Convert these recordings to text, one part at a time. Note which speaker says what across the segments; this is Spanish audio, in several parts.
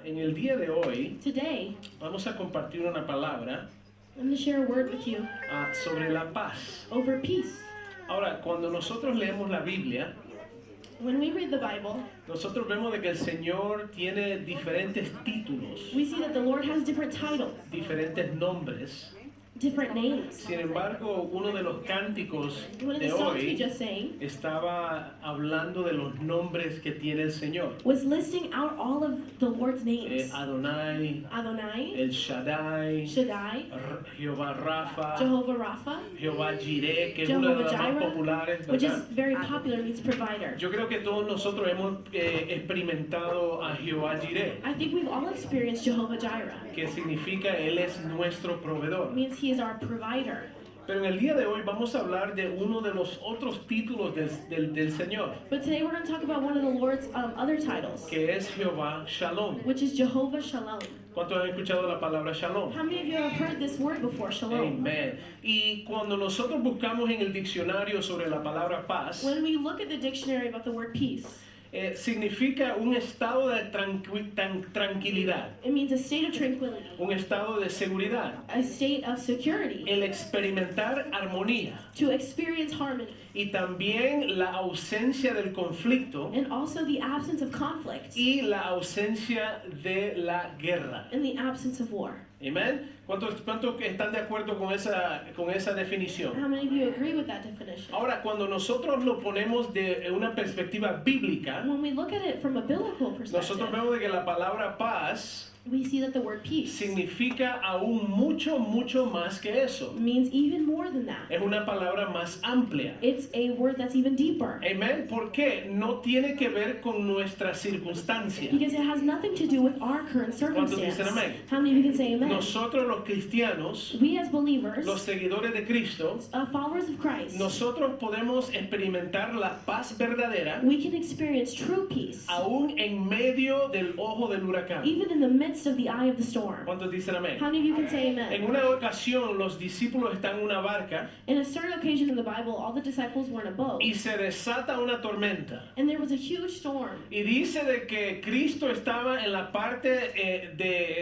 Speaker 1: En el día de hoy
Speaker 2: Today,
Speaker 1: vamos a compartir una palabra
Speaker 2: I'm going to share a word with you
Speaker 1: sobre la paz.
Speaker 2: over peace.
Speaker 1: Ahora, cuando nosotros leemos la Biblia,
Speaker 2: When we read the Bible,
Speaker 1: nosotros vemos de que el Señor tiene diferentes títulos,
Speaker 2: we see that the Lord has different titles,
Speaker 1: diferentes nombres.
Speaker 2: different names.
Speaker 1: Sin embargo, uno de los cánticos
Speaker 2: One of the
Speaker 1: de
Speaker 2: songs we
Speaker 1: hoy
Speaker 2: just sang
Speaker 1: estaba hablando de los nombres que tiene el Señor.
Speaker 2: was listing out all of the Lord's names.
Speaker 1: Adonai,
Speaker 2: Adonai,
Speaker 1: El Shaddai,
Speaker 2: Shaddai,
Speaker 1: Jehová Rafa,
Speaker 2: Jehovah Rapha,
Speaker 1: Jehová Jireh, que es una de
Speaker 2: Jehovah
Speaker 1: las más
Speaker 2: Jireh,
Speaker 1: populares,
Speaker 2: which is
Speaker 1: ¿verdad?
Speaker 2: very popular, means provider.
Speaker 1: Yo creo que todos nosotros hemos experimentado a Jehová Jireh,
Speaker 2: I think we've all experienced Jehovah Jireh.
Speaker 1: que significa Él es nuestro proveedor.
Speaker 2: It means He is our provider.
Speaker 1: Pero en el día de hoy vamos a hablar de uno de los otros títulos del Señor,
Speaker 2: But today we're going to talk about one of the Lord's other titles,
Speaker 1: que es Jehová Shalom.
Speaker 2: which is Jehovah Shalom.
Speaker 1: ¿Cuántos han escuchado la palabra Shalom?
Speaker 2: How many of you have heard this word before, Shalom?
Speaker 1: Amen. Y cuando nosotros buscamos en el diccionario sobre la palabra paz,
Speaker 2: When we look at the dictionary about the word peace,
Speaker 1: significa un estado de tranquilidad,
Speaker 2: it means a state of tranquility,
Speaker 1: un estado de seguridad,
Speaker 2: a state of security,
Speaker 1: el experimentar armonía
Speaker 2: to experience harmony,
Speaker 1: y también la ausencia del conflicto
Speaker 2: and also the absence of conflict
Speaker 1: y la ausencia de la guerra.
Speaker 2: and the absence of war.
Speaker 1: Amén. ¿Cuántos están de acuerdo con esa definición?
Speaker 2: How many of you agree with that definition?
Speaker 1: Ahora, cuando nosotros lo ponemos de una perspectiva bíblica,
Speaker 2: When we look at it from a biblical
Speaker 1: nosotros
Speaker 2: perspective,
Speaker 1: vemos de que la palabra paz
Speaker 2: we see that the word peace
Speaker 1: significa aún mucho más que eso.
Speaker 2: means even more than that.
Speaker 1: Es una palabra más amplia.
Speaker 2: It's a word that's even deeper
Speaker 1: Amén. ¿Por qué? No tiene que ver con nuestra circunstancia.
Speaker 2: because it has nothing to do with our current
Speaker 1: ¿Cuántos
Speaker 2: circumstance.
Speaker 1: dicen amén?
Speaker 2: How many of you can say amen?
Speaker 1: Nosotros los cristianos,
Speaker 2: We as believers,
Speaker 1: los seguidores de Cristo,
Speaker 2: followers of Christ,
Speaker 1: nosotros podemos experimentar la paz verdadera
Speaker 2: we can experience true peace
Speaker 1: aún en medio del ojo del huracán.
Speaker 2: even in the midst of the eye of the storm.
Speaker 1: ¿Cuántos dicen amén?
Speaker 2: How many of you can say
Speaker 1: En
Speaker 2: amen?
Speaker 1: una ocasión los discípulos están en una barca
Speaker 2: In a certain occasion in the Bible, all the disciples were in a boat,
Speaker 1: y se desata una tormenta.
Speaker 2: and there was a huge storm.
Speaker 1: Y dice de que Cristo estaba en la parte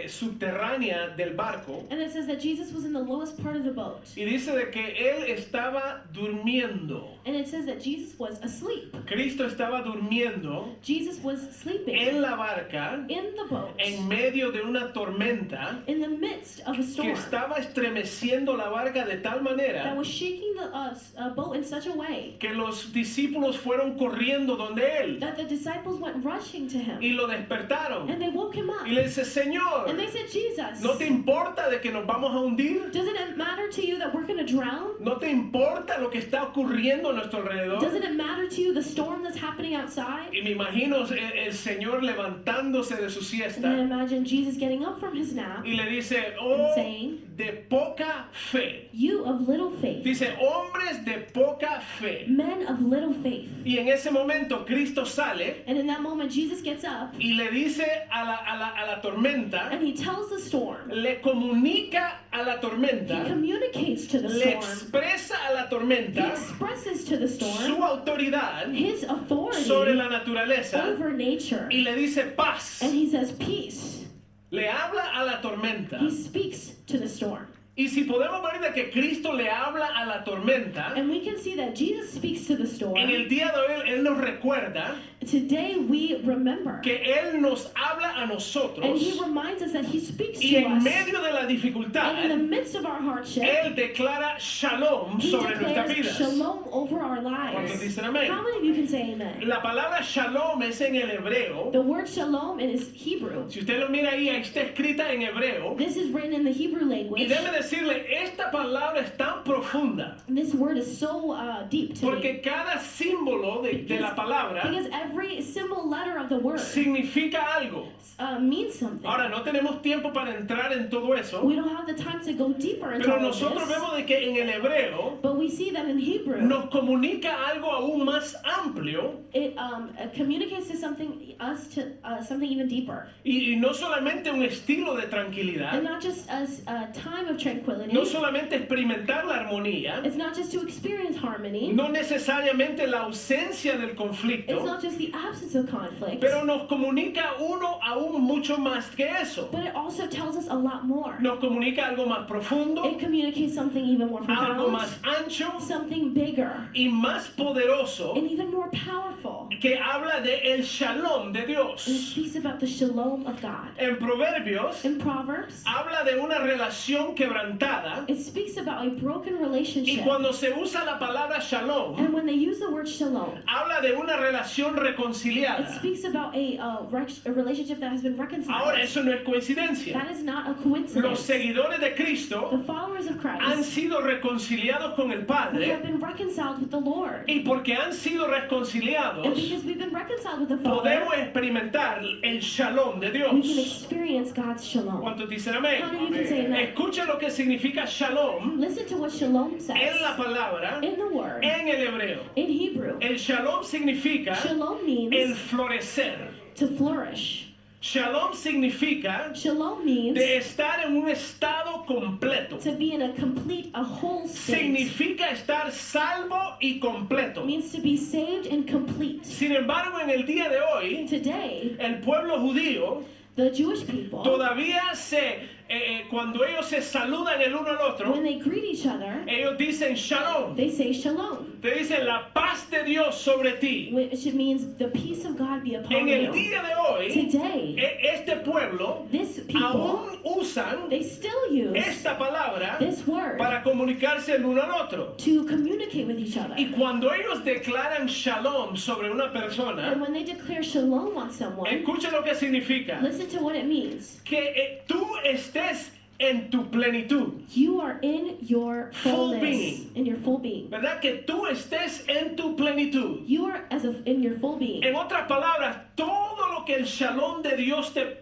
Speaker 1: subterránea del barco.
Speaker 2: And it says that Jesus was in the lowest part of the boat.
Speaker 1: Y dice de que Él estaba durmiendo.
Speaker 2: And it says that Jesus was asleep.
Speaker 1: Cristo estaba durmiendo
Speaker 2: Jesus was sleeping
Speaker 1: en la barca
Speaker 2: in the boat
Speaker 1: en medio de una tormenta
Speaker 2: in the midst of a
Speaker 1: que
Speaker 2: storm
Speaker 1: estaba estremeciendo la barca de tal
Speaker 2: that
Speaker 1: manera
Speaker 2: was shaking the boat in such a way
Speaker 1: que los discípulos fueron corriendo donde Él
Speaker 2: that the disciples went rushing to him.
Speaker 1: y lo despertaron.
Speaker 2: And they woke him up.
Speaker 1: Y le dice, Señor,
Speaker 2: And they said, Jesus,
Speaker 1: ¿no te importa de que nos vamos a hundir?
Speaker 2: doesn't it matter to you that we're going to drown?
Speaker 1: ¿No te importa lo que está ocurriendo a nuestro alrededor?
Speaker 2: Doesn't it matter to you the storm that's happening outside?
Speaker 1: Y me imagino el Señor levantándose de su
Speaker 2: And I
Speaker 1: siesta
Speaker 2: imagine Jesus getting up from his nap
Speaker 1: y le dice,
Speaker 2: and
Speaker 1: oh,
Speaker 2: saying,
Speaker 1: de poca fe.
Speaker 2: you of little faith,
Speaker 1: Dice, hombres de poca fe.
Speaker 2: men of little faith.
Speaker 1: Y en ese momento Cristo sale
Speaker 2: And in that moment, Jesus gets up
Speaker 1: y le dice a la tormenta,
Speaker 2: and he tells the storm,
Speaker 1: le comunica a la
Speaker 2: he
Speaker 1: tormenta,
Speaker 2: communicates to the
Speaker 1: le
Speaker 2: storm,
Speaker 1: expresa a la
Speaker 2: he
Speaker 1: tormenta
Speaker 2: expresses to the
Speaker 1: su
Speaker 2: storm
Speaker 1: autoridad
Speaker 2: his authority
Speaker 1: sobre la naturaleza
Speaker 2: over nature.
Speaker 1: y le dice paz.
Speaker 2: And he says, peace.
Speaker 1: Le habla a la tormenta.
Speaker 2: He speaks to the storm.
Speaker 1: Y si podemos ver de que Cristo le habla a la tormenta,
Speaker 2: And we can see that Jesus speaks to the storm.
Speaker 1: en el día de hoy Él nos recuerda
Speaker 2: Today we remember.
Speaker 1: que Él nos habla a
Speaker 2: And
Speaker 1: nosotros
Speaker 2: he reminds us that he speaks
Speaker 1: y
Speaker 2: to
Speaker 1: en
Speaker 2: us.
Speaker 1: medio de la dificultad,
Speaker 2: And in the midst of our hardship,
Speaker 1: Él declara shalom
Speaker 2: he
Speaker 1: sobre nuestras
Speaker 2: declares
Speaker 1: vidas.
Speaker 2: shalom over our
Speaker 1: ¿Cuántos
Speaker 2: lives.
Speaker 1: dicen amén?
Speaker 2: How many of you can say amen?
Speaker 1: La palabra shalom es en el hebreo.
Speaker 2: The word shalom is Hebrew.
Speaker 1: Si usted lo mira ahí está escrita en hebreo.
Speaker 2: This is written in the Hebrew
Speaker 1: Y
Speaker 2: language.
Speaker 1: déjeme decirle, esta palabra es tan profunda
Speaker 2: This word is so deep to me.
Speaker 1: porque cada símbolo de la palabra
Speaker 2: Because every symbol letter of the word
Speaker 1: significa algo.
Speaker 2: means something.
Speaker 1: Ahora, no tenemos tiempo para entrar en todo eso,
Speaker 2: We don't have the time to go deeper into
Speaker 1: pero
Speaker 2: all of
Speaker 1: nosotros
Speaker 2: this.
Speaker 1: vemos de que en el hebreo
Speaker 2: But we see that in Hebrew,
Speaker 1: nos comunica algo aún más amplio
Speaker 2: it communicates to something something even deeper,
Speaker 1: y no solamente un estilo de
Speaker 2: and
Speaker 1: tranquilidad,
Speaker 2: not just a time of tranquility.
Speaker 1: no solamente experimentar la armonía,
Speaker 2: It's not just to experience harmony.
Speaker 1: no necesariamente la ausencia del
Speaker 2: It's
Speaker 1: conflicto,
Speaker 2: not just the absence of conflict.
Speaker 1: pero nos comunica uno aún mucho más que eso.
Speaker 2: But it also tells us a lot more.
Speaker 1: Nos comunica algo más profundo,
Speaker 2: It communicates something even more
Speaker 1: algo
Speaker 2: profound,
Speaker 1: más ancho
Speaker 2: something bigger,
Speaker 1: y más poderoso
Speaker 2: and even more powerful.
Speaker 1: que habla de el shalom de
Speaker 2: And it
Speaker 1: Dios.
Speaker 2: speaks about the shalom of God.
Speaker 1: En Proverbios
Speaker 2: In Proverbs,
Speaker 1: habla de una relación quebrantada
Speaker 2: it speaks about a broken
Speaker 1: y
Speaker 2: relationship.
Speaker 1: cuando se usa la palabra shalom,
Speaker 2: And when they use the word shalom,
Speaker 1: habla de una relación
Speaker 2: it
Speaker 1: reconciliada.
Speaker 2: speaks about a relationship that has been
Speaker 1: Ahora,
Speaker 2: reconciled.
Speaker 1: eso no es coincidencia.
Speaker 2: That is not a
Speaker 1: Los
Speaker 2: coincidence.
Speaker 1: seguidores de
Speaker 2: The
Speaker 1: Cristo
Speaker 2: followers of
Speaker 1: han
Speaker 2: Christ
Speaker 1: sido reconciliados con el
Speaker 2: have
Speaker 1: Padre
Speaker 2: been reconciled with the Lord.
Speaker 1: y porque han sido
Speaker 2: And
Speaker 1: reconciliados,
Speaker 2: because we've been reconciled with the Father,
Speaker 1: podemos experimentar el shalom de
Speaker 2: we can
Speaker 1: Dios.
Speaker 2: experience God's shalom.
Speaker 1: ¿Cuántos dicen amén?
Speaker 2: How many of you can say amen?
Speaker 1: Escucha lo que significa shalom
Speaker 2: Listen to what shalom says
Speaker 1: en la palabra,
Speaker 2: in the word,
Speaker 1: en el hebreo.
Speaker 2: in Hebrew.
Speaker 1: El shalom significa
Speaker 2: Shalom
Speaker 1: el
Speaker 2: means
Speaker 1: florecer.
Speaker 2: to flourish.
Speaker 1: Shalom significa
Speaker 2: Shalom means
Speaker 1: de estar en un estado completo.
Speaker 2: to be in a whole state.
Speaker 1: Significa estar salvo y completo.
Speaker 2: It means to be saved and complete.
Speaker 1: Sin embargo, en el día de hoy,
Speaker 2: Today,
Speaker 1: el pueblo judío
Speaker 2: the Jewish people,
Speaker 1: todavía cuando ellos se saludan el uno al otro,
Speaker 2: when they greet each other,
Speaker 1: ellos dicen shalom.
Speaker 2: they say shalom,
Speaker 1: Te dicen la paz de Dios sobre ti.
Speaker 2: which means the peace of God be upon
Speaker 1: En el
Speaker 2: you.
Speaker 1: día de hoy,
Speaker 2: Today,
Speaker 1: este pueblo
Speaker 2: this people,
Speaker 1: aún usan
Speaker 2: they still use
Speaker 1: esta palabra
Speaker 2: this word
Speaker 1: para comunicarse el uno al otro.
Speaker 2: to communicate with each other.
Speaker 1: Y cuando ellos declaran shalom sobre una persona,
Speaker 2: And when they declare shalom on someone,
Speaker 1: escucha lo que significa.
Speaker 2: listen to what it means.
Speaker 1: Que tú estés en tu plenitud,
Speaker 2: You are in your
Speaker 1: Full
Speaker 2: fullness,
Speaker 1: being.
Speaker 2: in your full being.
Speaker 1: ¿verdad? Que tú estés en tu plenitud.
Speaker 2: You are in your full being.
Speaker 1: En otras palabras, todo lo que el shalom de Dios te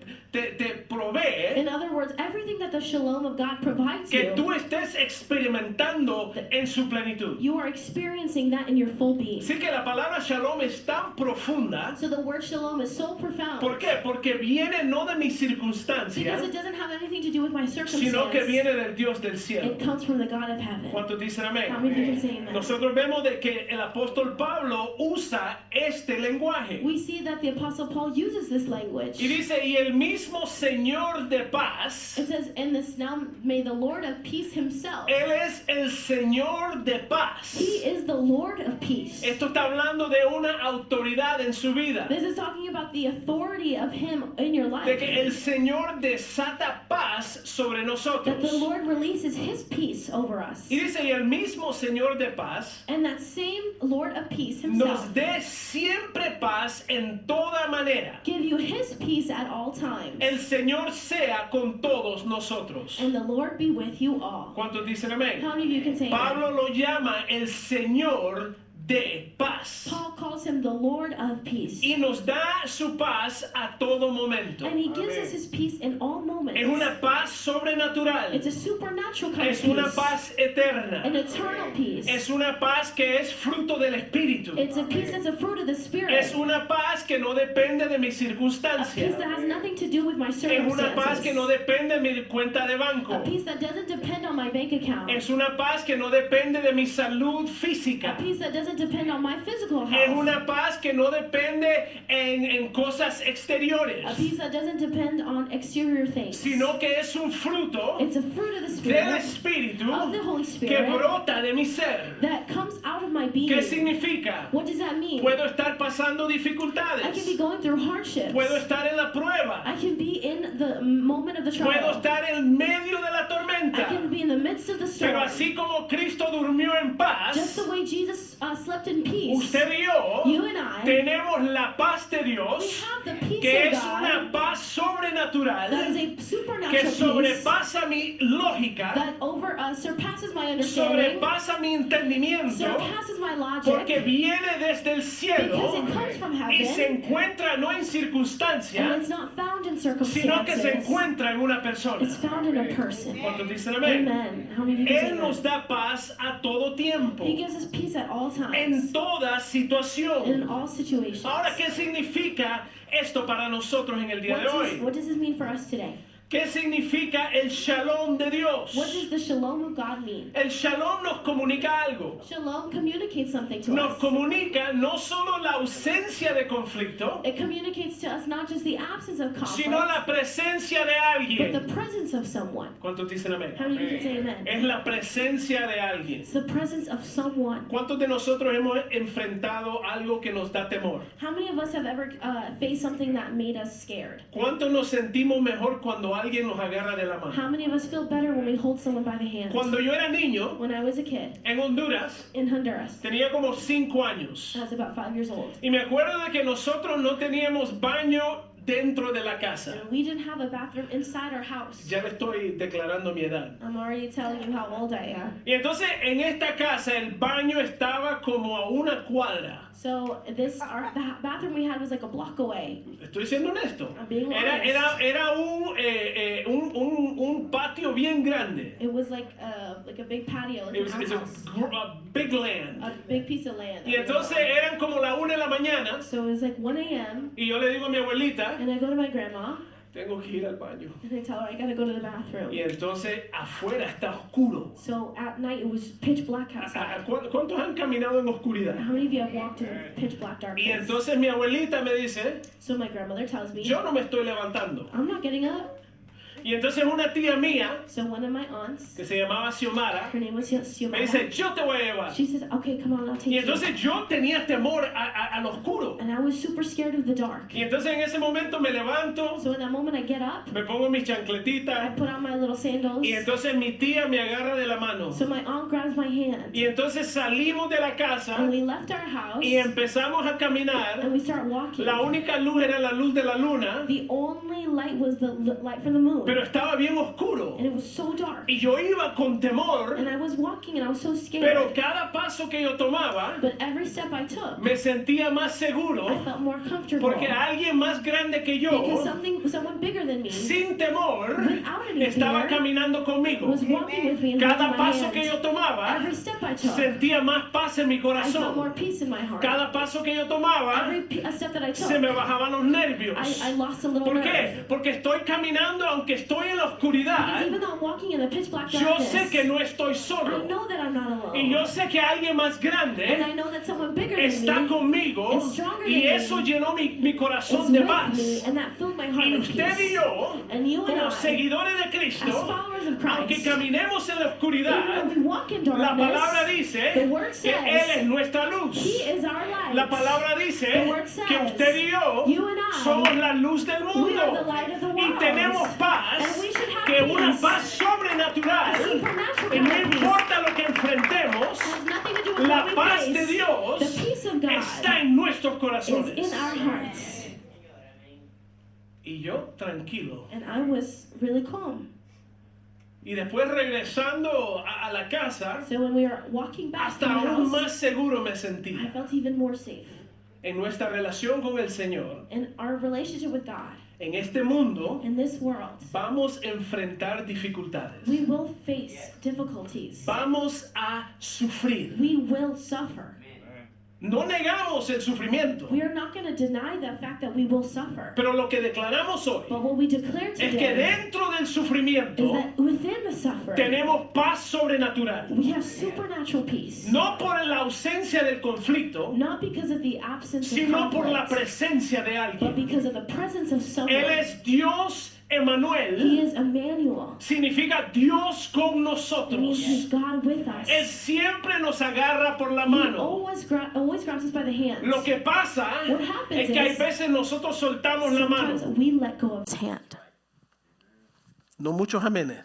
Speaker 1: provee,
Speaker 2: In other words, everything that the shalom of God provides
Speaker 1: que tú
Speaker 2: you,
Speaker 1: estés experimentando en su plenitud.
Speaker 2: you are experiencing that in your full being.
Speaker 1: Así que la palabra shalom es tan profunda.
Speaker 2: So the word shalom is so profound
Speaker 1: ¿Por qué? Porque viene no de mis
Speaker 2: because
Speaker 1: circunstancias,
Speaker 2: it doesn't have anything to do with my
Speaker 1: sino que
Speaker 2: circumstance.
Speaker 1: viene del Dios del cielo.
Speaker 2: It comes from the God of heaven.
Speaker 1: ¿Cuántos dicen amén?
Speaker 2: How many of you can say amen?
Speaker 1: Nosotros vemos de que el apóstol Pablo usa este lenguaje.
Speaker 2: We see that the Apostle Paul uses this language.
Speaker 1: Y dice, y el mismo Señor de paz,
Speaker 2: It says, in this now may the Lord of peace himself.
Speaker 1: Él es el Señor de paz.
Speaker 2: He is the Lord of peace.
Speaker 1: Esto está hablando de una autoridad en su vida.
Speaker 2: This is talking about the authority of him in your
Speaker 1: De que
Speaker 2: life.
Speaker 1: el Señor desata paz sobre
Speaker 2: That
Speaker 1: nosotros.
Speaker 2: the Lord releases his peace over us.
Speaker 1: Y dice, y el mismo Señor de paz
Speaker 2: And that same Lord of peace
Speaker 1: nos
Speaker 2: himself
Speaker 1: dé siempre paz en toda manera.
Speaker 2: give you his peace at all times.
Speaker 1: El Señor sea con todos nosotros.
Speaker 2: And the Lord be with you all.
Speaker 1: ¿Cuántos dicen amén?
Speaker 2: How many of you can say amen?
Speaker 1: Pablo lo llama el Señor de paz.
Speaker 2: Paul calls him the Lord of peace.
Speaker 1: Y nos da su paz a todo momento.
Speaker 2: And he gives us his peace in all moments.
Speaker 1: Es una paz sobrenatural.
Speaker 2: It's a supernatural kind
Speaker 1: Es
Speaker 2: of
Speaker 1: una
Speaker 2: peace.
Speaker 1: paz eterna.
Speaker 2: An eternal peace.
Speaker 1: Es una paz que es fruto del Espíritu.
Speaker 2: It's a peace that's a fruit of the Spirit.
Speaker 1: Es una paz que no depende de mis
Speaker 2: A peace
Speaker 1: circunstancias.
Speaker 2: that has nothing to do with my
Speaker 1: Es una paz que no
Speaker 2: circumstances.
Speaker 1: depende de mi cuenta de
Speaker 2: A
Speaker 1: banco.
Speaker 2: peace that doesn't depend on my bank account.
Speaker 1: Es una paz que no depende de mi salud
Speaker 2: A
Speaker 1: física.
Speaker 2: peace that doesn't depend on my physical
Speaker 1: Es
Speaker 2: health.
Speaker 1: una paz que no depende en cosas exteriores,
Speaker 2: A peace that doesn't depend on exterior things.
Speaker 1: sino que es un fruto
Speaker 2: It's a fruit of the
Speaker 1: del
Speaker 2: Spirit,
Speaker 1: Espíritu
Speaker 2: of the Holy
Speaker 1: que
Speaker 2: Spirit,
Speaker 1: brota de mi ser.
Speaker 2: that comes out of my being.
Speaker 1: ¿Qué significa?
Speaker 2: What does that mean?
Speaker 1: Puedo estar pasando
Speaker 2: I can be
Speaker 1: dificultades.
Speaker 2: going through hardships.
Speaker 1: Puedo estar en la
Speaker 2: I
Speaker 1: prueba.
Speaker 2: can be in the moment of the
Speaker 1: Puedo
Speaker 2: trial.
Speaker 1: estar en medio de la
Speaker 2: I
Speaker 1: tormenta.
Speaker 2: can be in the midst of the storm.
Speaker 1: Pero así como Cristo durmió en
Speaker 2: Just
Speaker 1: paz,
Speaker 2: the way Jesus slept in peace.
Speaker 1: usted y yo
Speaker 2: You and I,
Speaker 1: tenemos la paz de
Speaker 2: we
Speaker 1: Dios,
Speaker 2: have the peace
Speaker 1: que
Speaker 2: of
Speaker 1: es una
Speaker 2: God
Speaker 1: paz
Speaker 2: that
Speaker 1: sobrenatural,
Speaker 2: is a
Speaker 1: que
Speaker 2: supernatural peace
Speaker 1: sobrepasa mi lógica,
Speaker 2: that surpasses my understanding,
Speaker 1: sobrepasa mi entendimiento,
Speaker 2: surpasses my
Speaker 1: porque
Speaker 2: logic,
Speaker 1: viene desde el cielo
Speaker 2: because it comes from
Speaker 1: y se
Speaker 2: heaven,
Speaker 1: encuentra no en
Speaker 2: and
Speaker 1: circunstancia,
Speaker 2: it's not found in
Speaker 1: sino que se
Speaker 2: circumstances.
Speaker 1: encuentra en una persona.
Speaker 2: It's found in a person.
Speaker 1: ¿Cuántos dicen amén?
Speaker 2: Amen. How many of you can say
Speaker 1: Él nos
Speaker 2: that?
Speaker 1: da paz a todo tiempo,
Speaker 2: He gives us peace at all
Speaker 1: en
Speaker 2: times,
Speaker 1: toda
Speaker 2: in
Speaker 1: situación.
Speaker 2: all situations.
Speaker 1: Ahora, ¿qué significa esto para nosotros en el día de hoy?
Speaker 2: What does this mean for us today?
Speaker 1: ¿Qué significa el shalom de Dios?
Speaker 2: What does the shalom of God mean?
Speaker 1: El shalom nos comunica algo.
Speaker 2: Shalom communicates something to
Speaker 1: Nos
Speaker 2: us.
Speaker 1: comunica no solo la ausencia de conflicto,
Speaker 2: It communicates to us not just the absence of conflict,
Speaker 1: sino la presencia de
Speaker 2: but the
Speaker 1: alguien.
Speaker 2: presence of someone.
Speaker 1: ¿Cuántos dicen amén?
Speaker 2: How many can say amen?
Speaker 1: Es la presencia de alguien.
Speaker 2: It's the presence of someone.
Speaker 1: ¿Cuántos de nosotros hemos enfrentado algo que nos da temor?
Speaker 2: How many of us have ever faced something that made us scared?
Speaker 1: ¿Cuántos nos sentimos mejor cuando alguien nos agarra de la mano?
Speaker 2: How many of us feel better when we hold someone by the hand?
Speaker 1: Cuando yo era niño,
Speaker 2: When I was a kid
Speaker 1: en Honduras,
Speaker 2: in Honduras,
Speaker 1: tenía como 5 años.
Speaker 2: I was about 5 years old.
Speaker 1: Y me acuerdo de que nosotros no teníamos baño dentro de la casa.
Speaker 2: And we didn't have a bathroom inside our house.
Speaker 1: Ya le estoy declarando mi edad.
Speaker 2: I'm already telling you how old I am.
Speaker 1: Y entonces en esta casa el baño estaba como a una cuadra.
Speaker 2: So the bathroom we had was like a block away.
Speaker 1: Estoy siendo honesto.
Speaker 2: I'm being
Speaker 1: Era un patio bien grande.
Speaker 2: It was like a big patio, like
Speaker 1: It was,
Speaker 2: an
Speaker 1: it's
Speaker 2: outhouse,
Speaker 1: a big land.
Speaker 2: a big piece of land.
Speaker 1: Y entonces eran como la 1 de la mañana.
Speaker 2: So it was like 1 a.m.
Speaker 1: Y yo le digo a mi abuelita,
Speaker 2: and I go to my grandma
Speaker 1: tengo que ir al baño.
Speaker 2: and I tell her I gotta go to the bathroom.
Speaker 1: Y entonces afuera está oscuro.
Speaker 2: So at night it was pitch black outside.
Speaker 1: ¿Cuántos han caminado en oscuridad?
Speaker 2: How many of you have walked in pitch black
Speaker 1: Y
Speaker 2: darkness?
Speaker 1: entonces mi abuelita me dice,
Speaker 2: So my grandmother tells me,
Speaker 1: yo no me estoy levantando.
Speaker 2: I'm not getting up.
Speaker 1: Y entonces una tía mía,
Speaker 2: So one of my aunts,
Speaker 1: que se llamaba Xiomara,
Speaker 2: her name was
Speaker 1: me
Speaker 2: Xiomara,
Speaker 1: dice, yo te voy a llevar.
Speaker 2: she says, okay, come on, I'll take
Speaker 1: Y
Speaker 2: you.
Speaker 1: entonces yo tenía temor al oscuro.
Speaker 2: And I was super scared of the dark.
Speaker 1: Y entonces en ese momento me levanto,
Speaker 2: So in that moment I get up,
Speaker 1: me pongo mis
Speaker 2: I
Speaker 1: chancletitas.
Speaker 2: put on my little sandals.
Speaker 1: Y entonces mi tía me agarra de la mano.
Speaker 2: So my aunt grabs my hand.
Speaker 1: Y entonces salimos de la casa
Speaker 2: And we left our house.
Speaker 1: y empezamos a caminar.
Speaker 2: And we start walking.
Speaker 1: La única luz era la luz de la luna,
Speaker 2: The only light was the light from the moon.
Speaker 1: pero estaba bien oscuro.
Speaker 2: And it was so dark.
Speaker 1: Y yo iba con temor,
Speaker 2: And I was walking and I was so scared.
Speaker 1: pero cada paso que yo tomaba
Speaker 2: But every step I took,
Speaker 1: me sentía más seguro
Speaker 2: I felt more comfortable.
Speaker 1: porque alguien más grande que yo,
Speaker 2: Because someone bigger than me
Speaker 1: sin temor,
Speaker 2: without any
Speaker 1: estaba
Speaker 2: fear,
Speaker 1: caminando conmigo.
Speaker 2: was walking with me and
Speaker 1: Cada
Speaker 2: holding my
Speaker 1: paso
Speaker 2: hand.
Speaker 1: que yo tomaba,
Speaker 2: Every step I took,
Speaker 1: sentía más paz en mi
Speaker 2: I felt more
Speaker 1: corazón.
Speaker 2: peace in my heart.
Speaker 1: Cada paso que yo tomaba,
Speaker 2: Every step that I took,
Speaker 1: se me bajaban los nervios.
Speaker 2: I lost a little
Speaker 1: ¿Por
Speaker 2: nerve.
Speaker 1: qué? Porque estoy caminando aunque estoy en la
Speaker 2: Because
Speaker 1: oscuridad.
Speaker 2: even though I'm walking in the pitch black
Speaker 1: Yo
Speaker 2: darkness,
Speaker 1: sé que no estoy
Speaker 2: I
Speaker 1: solo.
Speaker 2: know that I'm not alone.
Speaker 1: Y yo sé que alguien más
Speaker 2: And
Speaker 1: grande
Speaker 2: I know that someone bigger than
Speaker 1: está
Speaker 2: me
Speaker 1: conmigo.
Speaker 2: is stronger than
Speaker 1: Y
Speaker 2: me,
Speaker 1: eso llenó mi
Speaker 2: is
Speaker 1: corazón de
Speaker 2: with me,
Speaker 1: paz.
Speaker 2: and that filled my heart
Speaker 1: Y
Speaker 2: with
Speaker 1: usted y
Speaker 2: peace.
Speaker 1: yo,
Speaker 2: And you and
Speaker 1: como
Speaker 2: I,
Speaker 1: seguidores de
Speaker 2: as
Speaker 1: Cristo,
Speaker 2: followers of
Speaker 1: aunque
Speaker 2: Christ,
Speaker 1: caminemos en la
Speaker 2: even
Speaker 1: oscuridad,
Speaker 2: though we walk in
Speaker 1: la palabra
Speaker 2: darkness,
Speaker 1: dice
Speaker 2: the word
Speaker 1: que
Speaker 2: says
Speaker 1: Él es nuestra luz.
Speaker 2: He is our light.
Speaker 1: La palabra dice
Speaker 2: The word says,
Speaker 1: que usted y yo
Speaker 2: you and I,
Speaker 1: somos la luz del
Speaker 2: we are the
Speaker 1: mundo.
Speaker 2: light of the
Speaker 1: Y
Speaker 2: world.
Speaker 1: tenemos paz,
Speaker 2: And we should have
Speaker 1: que una
Speaker 2: peace.
Speaker 1: paz
Speaker 2: A
Speaker 1: sobrenatural.
Speaker 2: supernatural
Speaker 1: Y no
Speaker 2: kind of peace.
Speaker 1: importa lo que enfrentemos,
Speaker 2: Has nothing to do with
Speaker 1: la
Speaker 2: what we
Speaker 1: paz
Speaker 2: face.
Speaker 1: de Dios
Speaker 2: The peace of God
Speaker 1: está en nuestros
Speaker 2: is
Speaker 1: corazones.
Speaker 2: in our hearts.
Speaker 1: Y yo tranquilo.
Speaker 2: And I was really calm.
Speaker 1: Y después regresando a la casa,
Speaker 2: So when we were walking back
Speaker 1: hasta
Speaker 2: to the
Speaker 1: aún
Speaker 2: house,
Speaker 1: más seguro me
Speaker 2: I
Speaker 1: sentí
Speaker 2: felt even more safe.
Speaker 1: en nuestra relación con el Señor.
Speaker 2: In our relationship with God,
Speaker 1: En este mundo
Speaker 2: in this world,
Speaker 1: vamos a enfrentar dificultades.
Speaker 2: we will face difficulties.
Speaker 1: Vamos a sufrir.
Speaker 2: We will suffer.
Speaker 1: No negamos el sufrimiento,
Speaker 2: We are not going to deny the fact that we will suffer.
Speaker 1: pero lo que declaramos hoy
Speaker 2: But what we declare
Speaker 1: es que
Speaker 2: today
Speaker 1: dentro del
Speaker 2: is
Speaker 1: sufrimiento
Speaker 2: that within the suffering,
Speaker 1: tenemos paz sobrenatural.
Speaker 2: we have supernatural peace.
Speaker 1: No por la ausencia del conflicto,
Speaker 2: Not because of the absence of
Speaker 1: sino por la
Speaker 2: conflict,
Speaker 1: presencia de
Speaker 2: but
Speaker 1: alguien.
Speaker 2: because of the presence of someone.
Speaker 1: Él es Dios
Speaker 2: He
Speaker 1: Emmanuel,
Speaker 2: is Emmanuel.
Speaker 1: significa Dios con
Speaker 2: It means
Speaker 1: nosotros.
Speaker 2: He's God with us.
Speaker 1: Él siempre nos agarra por la
Speaker 2: He
Speaker 1: mano.
Speaker 2: always grabs us by the hand.
Speaker 1: Lo que pasa
Speaker 2: What happens
Speaker 1: es que hay
Speaker 2: is,
Speaker 1: veces nosotros soltamos la
Speaker 2: sometimes
Speaker 1: mano.
Speaker 2: we let go of His hand.
Speaker 1: No muchos amenes.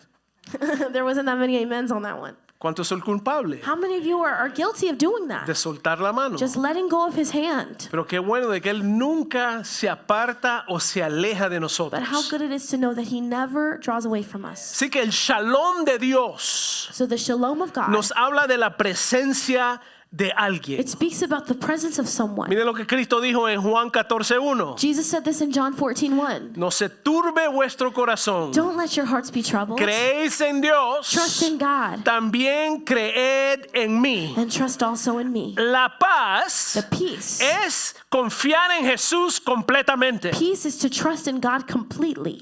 Speaker 2: There wasn't that many amens on that one.
Speaker 1: ¿Cuántos son culpables
Speaker 2: How many of you are guilty of doing that?
Speaker 1: de soltar la mano?
Speaker 2: Just letting go of His hand.
Speaker 1: Pero qué bueno de que Él nunca se aparta o se aleja de nosotros.
Speaker 2: But how good it is to know that He never draws away from us.
Speaker 1: Así que el shalom de Dios
Speaker 2: So the shalom of God,
Speaker 1: nos habla de la presencia de alguien.
Speaker 2: it speaks about the presence of someone.
Speaker 1: Miren lo que Cristo dijo en Juan 14:1.
Speaker 2: Jesus said this in John 14:1.
Speaker 1: No se turbe vuestro corazón.
Speaker 2: Don't let your hearts be troubled.
Speaker 1: Creéis en Dios,
Speaker 2: Trust in God
Speaker 1: también creed en mí.
Speaker 2: and trust also in me.
Speaker 1: La paz
Speaker 2: The peace.
Speaker 1: es confiar en Jesús completamente.
Speaker 2: Peace is to trust in God completely.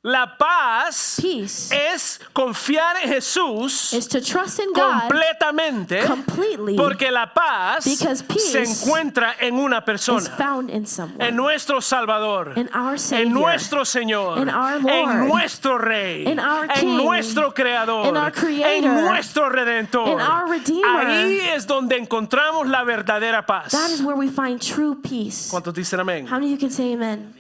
Speaker 3: La paz
Speaker 2: Peace
Speaker 3: es confiar en Jesús
Speaker 2: is to trust in God
Speaker 3: completamente,
Speaker 2: completely,
Speaker 3: porque la paz
Speaker 2: because peace
Speaker 3: se encuentra en una
Speaker 2: is
Speaker 3: persona,
Speaker 2: found in
Speaker 3: en
Speaker 2: someone,
Speaker 3: nuestro Salvador,
Speaker 2: in our
Speaker 3: en
Speaker 2: Savior,
Speaker 3: nuestro Señor,
Speaker 2: in our
Speaker 3: en
Speaker 2: Lord,
Speaker 3: nuestro Rey,
Speaker 2: in our
Speaker 3: en
Speaker 2: King,
Speaker 3: nuestro Creador,
Speaker 2: in our
Speaker 3: en
Speaker 2: Creator,
Speaker 3: nuestro Redentor.
Speaker 2: in our Redeemer.
Speaker 3: Ahí es donde encontramos la verdadera paz.
Speaker 2: That is where we find true peace.
Speaker 3: ¿Cuántos dicen amén?
Speaker 2: How many of you can say amen?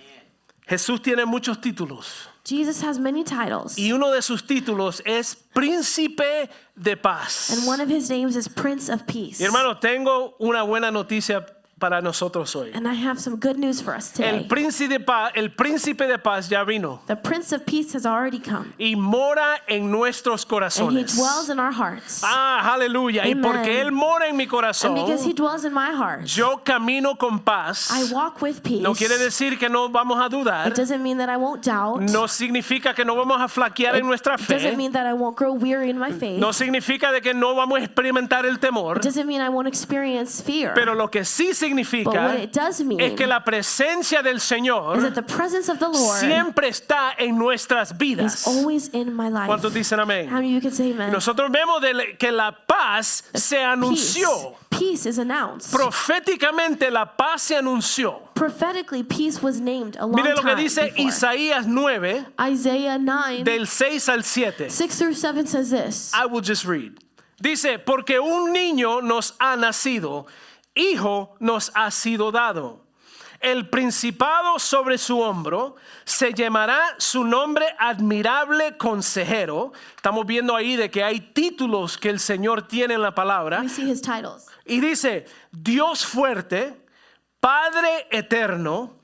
Speaker 3: Jesús tiene muchos títulos
Speaker 2: Jesus has many titles,
Speaker 3: y uno de sus títulos es Príncipe de Paz.
Speaker 2: and one of his names is Prince of Peace.
Speaker 3: Y hermano, tengo una buena noticia para nosotros hoy.
Speaker 2: And I have some good news for us
Speaker 3: El
Speaker 2: today.
Speaker 3: príncipe de paz ya vino
Speaker 2: The Prince of Peace has already come,
Speaker 3: y mora en nuestros
Speaker 2: and he
Speaker 3: corazones.
Speaker 2: dwells in our hearts.
Speaker 3: Aleluya. Y
Speaker 2: Amen.
Speaker 3: porque Él mora en mi
Speaker 2: And
Speaker 3: corazón,
Speaker 2: because he dwells in my heart,
Speaker 3: yo camino con paz.
Speaker 2: I walk with peace.
Speaker 3: No quiere decir que no vamos a dudar.
Speaker 2: It doesn't mean that I won't doubt.
Speaker 3: No significa que no vamos a flaquear en nuestra
Speaker 2: It doesn't
Speaker 3: fe.
Speaker 2: mean that I won't grow weary in my faith.
Speaker 3: No significa de que no vamos a experimentar el temor.
Speaker 2: It doesn't mean I won't experience fear.
Speaker 3: Pero lo que sí
Speaker 2: But
Speaker 3: significa
Speaker 2: what it does mean
Speaker 3: es que la presencia del
Speaker 2: is
Speaker 3: Señor
Speaker 2: that the presence of the Lord
Speaker 3: siempre está en nuestras
Speaker 2: is
Speaker 3: vidas.
Speaker 2: always in my life.
Speaker 3: ¿Cuántos dicen amén?
Speaker 2: How many of you can say amen?
Speaker 3: Nosotros vemos que la paz se anunció.
Speaker 2: Peace is announced.
Speaker 3: Proféticamente la paz se anunció.
Speaker 2: Prophetically, peace was named a long
Speaker 3: Mire lo que
Speaker 2: time
Speaker 3: dice
Speaker 2: before.
Speaker 3: Isaías 9,
Speaker 2: Isaiah 9,
Speaker 3: del 6 al 7.
Speaker 2: 6 through 7 says this.
Speaker 3: I will just read. Dice, porque un niño nos ha nacido, hijo nos ha sido dado. El principado sobre su hombro, se llamará su nombre admirable consejero. Estamos viendo ahí de que hay títulos que el Señor tiene en la palabra.
Speaker 2: We see his titles.
Speaker 3: Y dice, Dios fuerte, Padre eterno,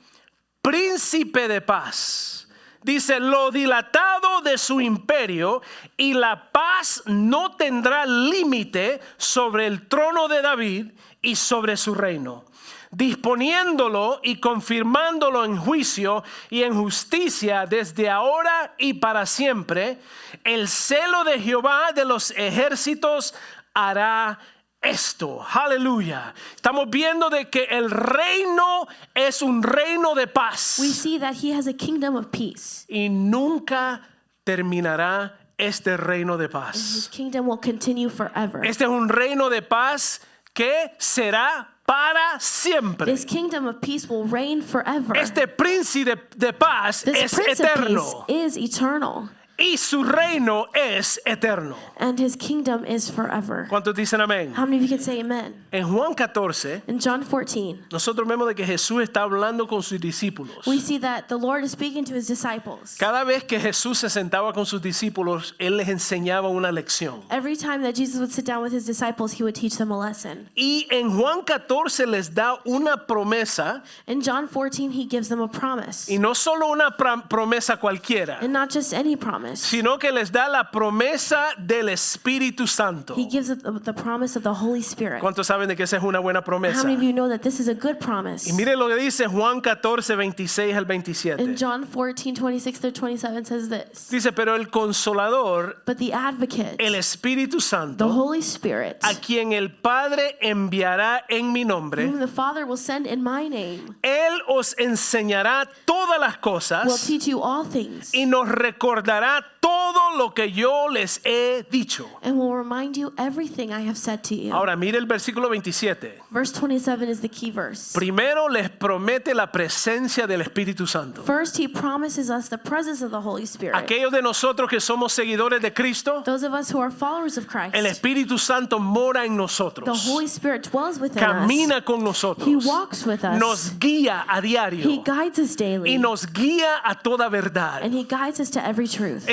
Speaker 3: príncipe de paz. Dice, lo dilatado de su imperio y la paz no tendrá límite sobre el trono de David y sobre su reino, disponiéndolo y confirmándolo en juicio y en justicia desde ahora y para siempre. El celo de Jehová de los ejércitos hará esto. Aleluya. Estamos viendo de que el reino es un reino de paz
Speaker 2: We see that he has a kingdom of peace.
Speaker 3: y nunca terminará este reino de
Speaker 2: His
Speaker 3: paz.
Speaker 2: kingdom will continue forever.
Speaker 3: Este es un reino de paz que será para siempre.
Speaker 2: This kingdom of peace will reign forever.
Speaker 3: Este príncipe de paz
Speaker 2: This
Speaker 3: es
Speaker 2: Prince of
Speaker 3: eterno
Speaker 2: Peace is eternal,
Speaker 3: y su reino es eterno.
Speaker 2: and his kingdom is forever.
Speaker 3: ¿Cuántos dicen amén?
Speaker 2: How many of you can say amen?
Speaker 3: En Juan 14,
Speaker 2: In John 14,
Speaker 3: nosotros vemos de que Jesús está hablando con sus discípulos.
Speaker 2: we see that the Lord is speaking to his disciples.
Speaker 3: Cada vez que Jesús se sentaba con sus discípulos, Él les enseñaba una lección.
Speaker 2: Every time that Jesus would sit down with his disciples, he would teach them a lesson.
Speaker 3: Y en Juan 14 les da una promesa,
Speaker 2: In John 14, he gives them a promise.
Speaker 3: y no solo una promesa cualquiera,
Speaker 2: And not just any promise.
Speaker 3: sino que les da la promesa del Espíritu Santo.
Speaker 2: He gives it the promise of the Holy Spirit.
Speaker 3: ¿Cuántos saben de que esa es una buena
Speaker 2: How
Speaker 3: promesa?
Speaker 2: many of you know that this is a good promise?
Speaker 3: Y mire lo que dice Juan 14, 26 al 27.
Speaker 2: In John 14, 26 through 27 says this.
Speaker 3: Dice, pero el Consolador,
Speaker 2: But the advocate,
Speaker 3: el Espíritu
Speaker 2: the
Speaker 3: Santo,
Speaker 2: Holy Spirit,
Speaker 3: a quien el Padre enviará en mi nombre,
Speaker 2: whom the Father will send in my name,
Speaker 3: Él os enseñará todas las
Speaker 2: will
Speaker 3: cosas
Speaker 2: teach you all things,
Speaker 3: y nos recordará todo lo que yo les he dicho.
Speaker 2: and will remind you everything I have said to you.
Speaker 3: Ahora mire el versículo 27.
Speaker 2: Verse 27 is the key verse.
Speaker 3: Primero les promete la presencia del Espíritu Santo.
Speaker 2: First, he promises us the presence of the Holy Spirit.
Speaker 3: Aquellos de nosotros que somos seguidores de Cristo,
Speaker 2: Those of us who are followers of Christ,
Speaker 3: el Espíritu Santo mora en
Speaker 2: the
Speaker 3: nosotros.
Speaker 2: Holy Spirit dwells within us.
Speaker 3: Camina con
Speaker 2: He
Speaker 3: nosotros.
Speaker 2: walks with us.
Speaker 3: Nos guía a
Speaker 2: He
Speaker 3: diario
Speaker 2: guides us daily.
Speaker 3: y nos guía a toda verdad.
Speaker 2: And he guides us to every truth.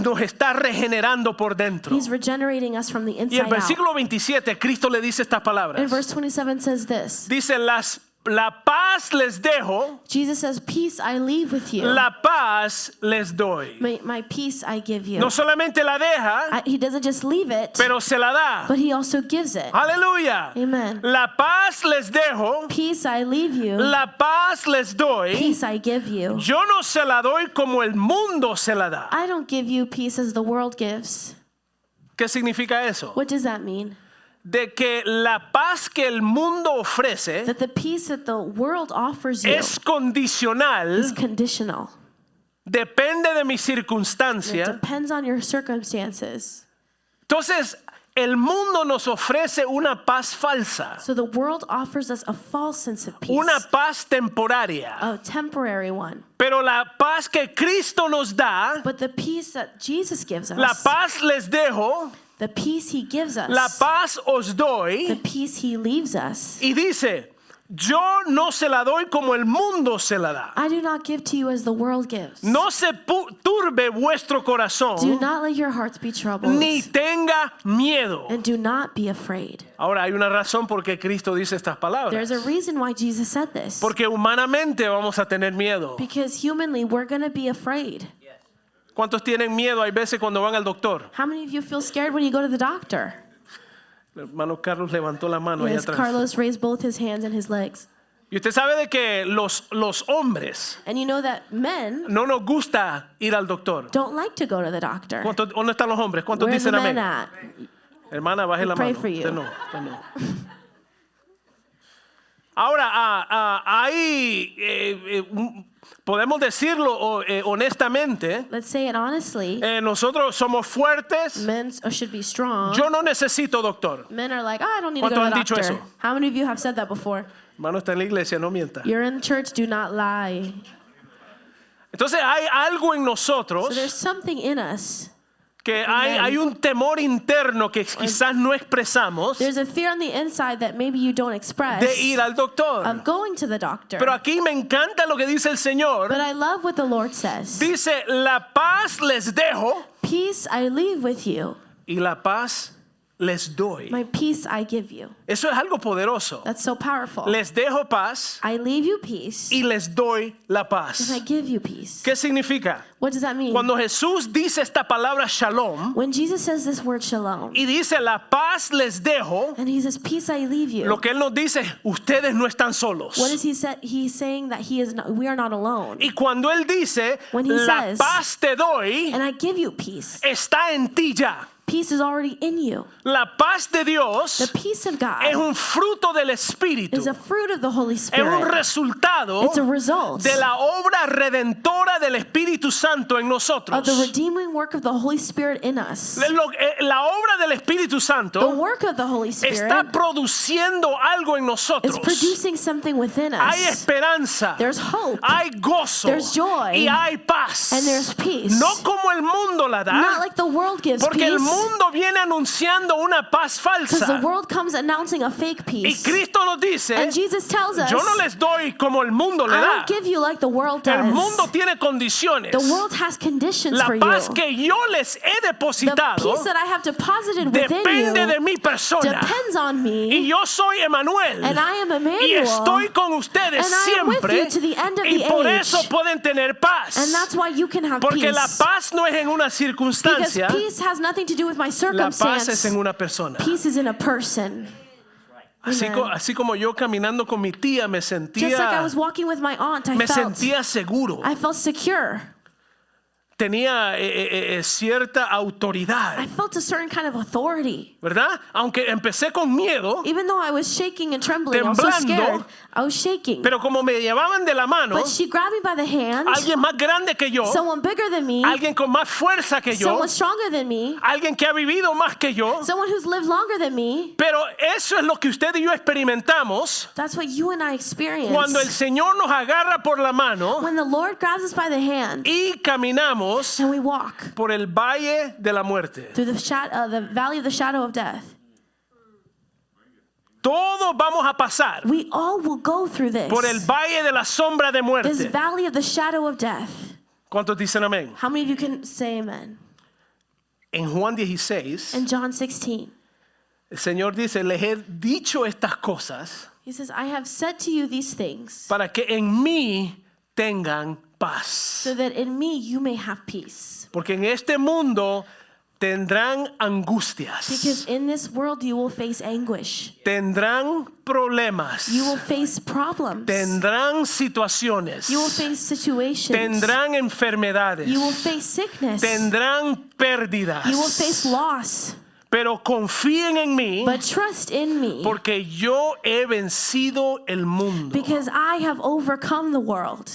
Speaker 3: Nos está regenerando por dentro.
Speaker 2: He's regenerating us from the
Speaker 3: Y el
Speaker 2: inside out.
Speaker 3: versículo 27, Cristo le dice estas
Speaker 2: And
Speaker 3: palabras.
Speaker 2: verse 27 says this.
Speaker 3: Dice, la paz les dejo,
Speaker 2: Jesus says, peace I leave with you.
Speaker 3: la paz les doy.
Speaker 2: My peace I give you.
Speaker 3: No solamente la deja,
Speaker 2: He doesn't just leave it,
Speaker 3: pero se la da.
Speaker 2: but he also gives it.
Speaker 3: Aleluya.
Speaker 2: Amen.
Speaker 3: La paz les dejo,
Speaker 2: Peace I leave you.
Speaker 3: la paz les doy.
Speaker 2: Peace I give you.
Speaker 3: Yo no se la doy como el mundo se la da.
Speaker 2: I don't give you peace as the world gives.
Speaker 3: ¿Qué significa eso?
Speaker 2: What does that mean?
Speaker 3: De que la paz que el mundo ofrece
Speaker 2: That the peace that the world offers you
Speaker 3: es condicional
Speaker 2: is conditional
Speaker 3: depende de mi
Speaker 2: It
Speaker 3: circunstancia.
Speaker 2: depends on your circumstances.
Speaker 3: Entonces, el mundo nos ofrece una paz falsa,
Speaker 2: So the world offers us a false sense of peace,
Speaker 3: una paz temporaria.
Speaker 2: a temporary one.
Speaker 3: Pero la paz que Cristo nos da,
Speaker 2: But the peace that Jesus gives us,
Speaker 3: la paz les dejo,
Speaker 2: the peace he gives us,
Speaker 3: la paz os
Speaker 2: the
Speaker 3: doy.
Speaker 2: peace he leaves us,
Speaker 3: Y dice, yo no se la doy como el mundo se la da.
Speaker 2: I do not give to you as the world gives.
Speaker 3: No se turbe vuestro
Speaker 2: Do
Speaker 3: corazón,
Speaker 2: not let your hearts be troubled,
Speaker 3: ni tenga miedo.
Speaker 2: and do not be afraid.
Speaker 3: Ahora hay una razón por qué Cristo dice estas palabras.
Speaker 2: There's a reason why Jesus said this.
Speaker 3: Porque humanamente vamos a tener miedo.
Speaker 2: Because humanly, we're going to be afraid.
Speaker 3: ¿Cuántos tienen miedo? Hay veces cuando van al doctor.
Speaker 2: How many of you feel scared when you go to the doctor?
Speaker 3: El hermano Carlos levantó la mano allá
Speaker 2: Yes,
Speaker 3: atrás.
Speaker 2: Carlos raised both his hands and his legs.
Speaker 3: Y usted sabe de que los hombres
Speaker 2: And you know that men
Speaker 3: no nos gusta ir al doctor.
Speaker 2: don't like to go to the doctor.
Speaker 3: ¿Dónde están los hombres? ¿Cuántos
Speaker 2: Where's the
Speaker 3: dicen
Speaker 2: men
Speaker 3: amén?
Speaker 2: at?
Speaker 3: Hermana, baje la
Speaker 2: pray
Speaker 3: mano.
Speaker 2: for you.
Speaker 3: Usted no, usted no. Ahora, podemos decirlo honestamente.
Speaker 2: Let's say it honestly.
Speaker 3: Nosotros somos fuertes.
Speaker 2: Men should be strong.
Speaker 3: Yo no necesito doctor.
Speaker 2: Men are like, oh, I don't need to go
Speaker 3: ¿Cuántos
Speaker 2: to the
Speaker 3: han dicho
Speaker 2: doctor.
Speaker 3: eso?
Speaker 2: How many of you have said that before?
Speaker 3: Hermano está en la iglesia, no mienta.
Speaker 2: You're in church, do not lie.
Speaker 3: Entonces hay algo en
Speaker 2: So
Speaker 3: nosotros
Speaker 2: there's something in us.
Speaker 3: que
Speaker 2: Amen.
Speaker 3: hay un temor interno que quizás no expresamos
Speaker 2: There's a fear on the inside that maybe you don't express
Speaker 3: de ir al doctor.
Speaker 2: of going to the doctor.
Speaker 3: Pero aquí me encanta lo que dice el Señor.
Speaker 2: But I love what the Lord says.
Speaker 3: Dice, la paz les dejo
Speaker 2: Peace I leave with you.
Speaker 3: y la paz les doy.
Speaker 2: My peace I give you.
Speaker 3: Eso es algo poderoso.
Speaker 2: That's so powerful.
Speaker 3: Les dejo paz
Speaker 2: I leave you peace
Speaker 3: y les doy la
Speaker 2: and
Speaker 3: paz.
Speaker 2: I give you peace.
Speaker 3: ¿Qué significa?
Speaker 2: What does that mean?
Speaker 3: Cuando Jesús dice esta palabra shalom
Speaker 2: When Jesus says this word shalom
Speaker 3: y dice la paz les dejo,
Speaker 2: and he says peace I leave you.
Speaker 3: lo que él nos dice, ustedes no están solos.
Speaker 2: What is he said? He's saying that we are not alone.
Speaker 3: Y cuando él dice,
Speaker 2: When he
Speaker 3: la
Speaker 2: says,
Speaker 3: paz te doy,
Speaker 2: And I give you peace.
Speaker 3: está en ti ya.
Speaker 2: Peace is already in you.
Speaker 3: La paz de Dios
Speaker 2: The peace of
Speaker 3: es
Speaker 2: God
Speaker 3: un fruto del Espíritu.
Speaker 2: is a fruit of the Holy
Speaker 3: Es un
Speaker 2: Spirit.
Speaker 3: resultado
Speaker 2: It's a result
Speaker 3: de la obra redentora del Espíritu Santo en nosotros.
Speaker 2: of the redeeming work of the Holy Spirit in us.
Speaker 3: La obra del Espíritu
Speaker 2: The
Speaker 3: Santo
Speaker 2: work of the Holy
Speaker 3: está
Speaker 2: Spirit
Speaker 3: produciendo algo en
Speaker 2: is
Speaker 3: nosotros.
Speaker 2: producing something within
Speaker 3: Hay
Speaker 2: us.
Speaker 3: esperanza,
Speaker 2: There's hope
Speaker 3: hay gozo
Speaker 2: There's joy.
Speaker 3: y hay paz.
Speaker 2: and there's peace.
Speaker 3: No como el mundo la da,
Speaker 2: Not like the world gives
Speaker 3: porque el
Speaker 2: peace.
Speaker 3: mundo viene anunciando una paz
Speaker 2: Because the
Speaker 3: falsa.
Speaker 2: world comes announcing a fake
Speaker 3: Y
Speaker 2: peace.
Speaker 3: Cristo nos dice,
Speaker 2: And Jesus tells us,
Speaker 3: yo no les doy como el mundo le
Speaker 2: I
Speaker 3: da.
Speaker 2: don't give you like the world
Speaker 3: El
Speaker 2: does.
Speaker 3: mundo tiene condiciones.
Speaker 2: The world has conditions
Speaker 3: La
Speaker 2: for
Speaker 3: paz
Speaker 2: you.
Speaker 3: que yo les he
Speaker 2: The
Speaker 3: depositado
Speaker 2: peace that I have deposited within
Speaker 3: depende de
Speaker 2: you
Speaker 3: mi persona.
Speaker 2: depends on
Speaker 3: Y
Speaker 2: me.
Speaker 3: yo soy Emanuel.
Speaker 2: And I am
Speaker 3: Y
Speaker 2: Emmanuel.
Speaker 3: estoy con ustedes
Speaker 2: And I am with
Speaker 3: siempre.
Speaker 2: you to the end of
Speaker 3: Y
Speaker 2: the
Speaker 3: por
Speaker 2: age.
Speaker 3: eso pueden tener paz.
Speaker 2: And that's why you can have
Speaker 3: Porque
Speaker 2: peace.
Speaker 3: la paz no es en una
Speaker 2: Because
Speaker 3: circunstancia.
Speaker 2: peace has nothing to do with my
Speaker 3: La paz es
Speaker 2: circumstance.
Speaker 3: en una persona.
Speaker 2: Peace is in a person. Amen.
Speaker 3: Así como yo caminando con mi tía me
Speaker 2: Just like I was
Speaker 3: sentía,
Speaker 2: walking with my aunt,
Speaker 3: me sentía seguro.
Speaker 2: I felt secure.
Speaker 3: Tenía cierta autoridad,
Speaker 2: I felt a certain kind of authority.
Speaker 3: ¿verdad? Aunque empecé con miedo,
Speaker 2: Even though I was shaking and trembling, I was so
Speaker 3: Temblando.
Speaker 2: scared. I was shaking.
Speaker 3: pero como me llevaban de la mano,
Speaker 2: But she grabbed me by the hand.
Speaker 3: alguien más grande que yo,
Speaker 2: Someone bigger than me.
Speaker 3: alguien con más fuerza que yo,
Speaker 2: Someone stronger than me.
Speaker 3: alguien que ha vivido más que yo.
Speaker 2: Someone who's lived longer than me.
Speaker 3: Pero eso es lo que usted y yo experimentamos
Speaker 2: That's what you and I experience.
Speaker 3: cuando el Señor nos agarra por la mano
Speaker 2: When the Lord grabs us by the hand
Speaker 3: y caminamos
Speaker 2: and we walk
Speaker 3: por el valle de la muerte.
Speaker 2: through the valley of the shadow of death.
Speaker 3: Todos vamos a pasar
Speaker 2: We all will go through this.
Speaker 3: por el valle de la sombra de
Speaker 2: This
Speaker 3: muerte.
Speaker 2: valley of the shadow of death.
Speaker 3: ¿Cuántos dicen amén?
Speaker 2: How many of you can say amen?
Speaker 3: En Juan 16,
Speaker 2: In John 16,
Speaker 3: el Señor dice, les he dicho estas cosas
Speaker 2: he says, I have said to you these things
Speaker 3: para que en mí tengan paz.
Speaker 2: so that in me you may have peace.
Speaker 3: Porque en este mundo tendrán angustias,
Speaker 2: Because in this world you will face anguish.
Speaker 3: tendrán problemas,
Speaker 2: You will face problems.
Speaker 3: tendrán situaciones,
Speaker 2: You will face situations.
Speaker 3: tendrán enfermedades,
Speaker 2: You will face sickness.
Speaker 3: tendrán pérdidas.
Speaker 2: You will face loss.
Speaker 3: Pero confíen en mí
Speaker 2: But trust in me
Speaker 3: porque yo he vencido el mundo.
Speaker 2: because I have overcome the world.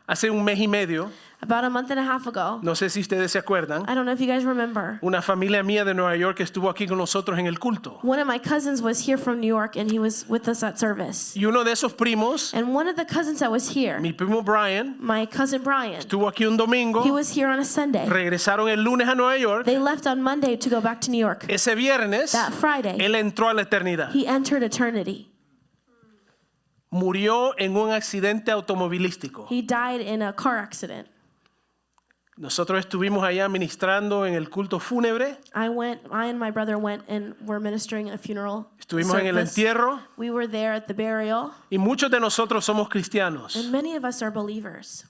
Speaker 3: Hace un mes y medio
Speaker 2: About a month and a half ago,
Speaker 3: no sé si ustedes se acuerdan,
Speaker 2: I don't know if you guys remember,
Speaker 3: una familia mía de Nueva York estuvo aquí con nosotros en el culto.
Speaker 2: one of my cousins was here from New York and he was with us at service.
Speaker 3: Y uno de esos primos,
Speaker 2: And one of the cousins that was here,
Speaker 3: mi primo Brian,
Speaker 2: my cousin Brian,
Speaker 3: estuvo aquí un domingo,
Speaker 2: he was here on a Sunday.
Speaker 3: regresaron el lunes a Nueva York.
Speaker 2: They left on Monday to go back to New York.
Speaker 3: Ese viernes,
Speaker 2: That Friday,
Speaker 3: él entró a la eternidad.
Speaker 2: he entered eternity.
Speaker 3: Murió en un accidente automovilístico.
Speaker 2: He died in a car accident.
Speaker 3: Nosotros estuvimos allá ministrando en el culto fúnebre.
Speaker 2: I and my brother went and were ministering a funeral
Speaker 3: Estuvimos en el
Speaker 2: service.
Speaker 3: entierro.
Speaker 2: We were there at the burial,
Speaker 3: Y muchos de nosotros somos cristianos.
Speaker 2: and many of us are believers.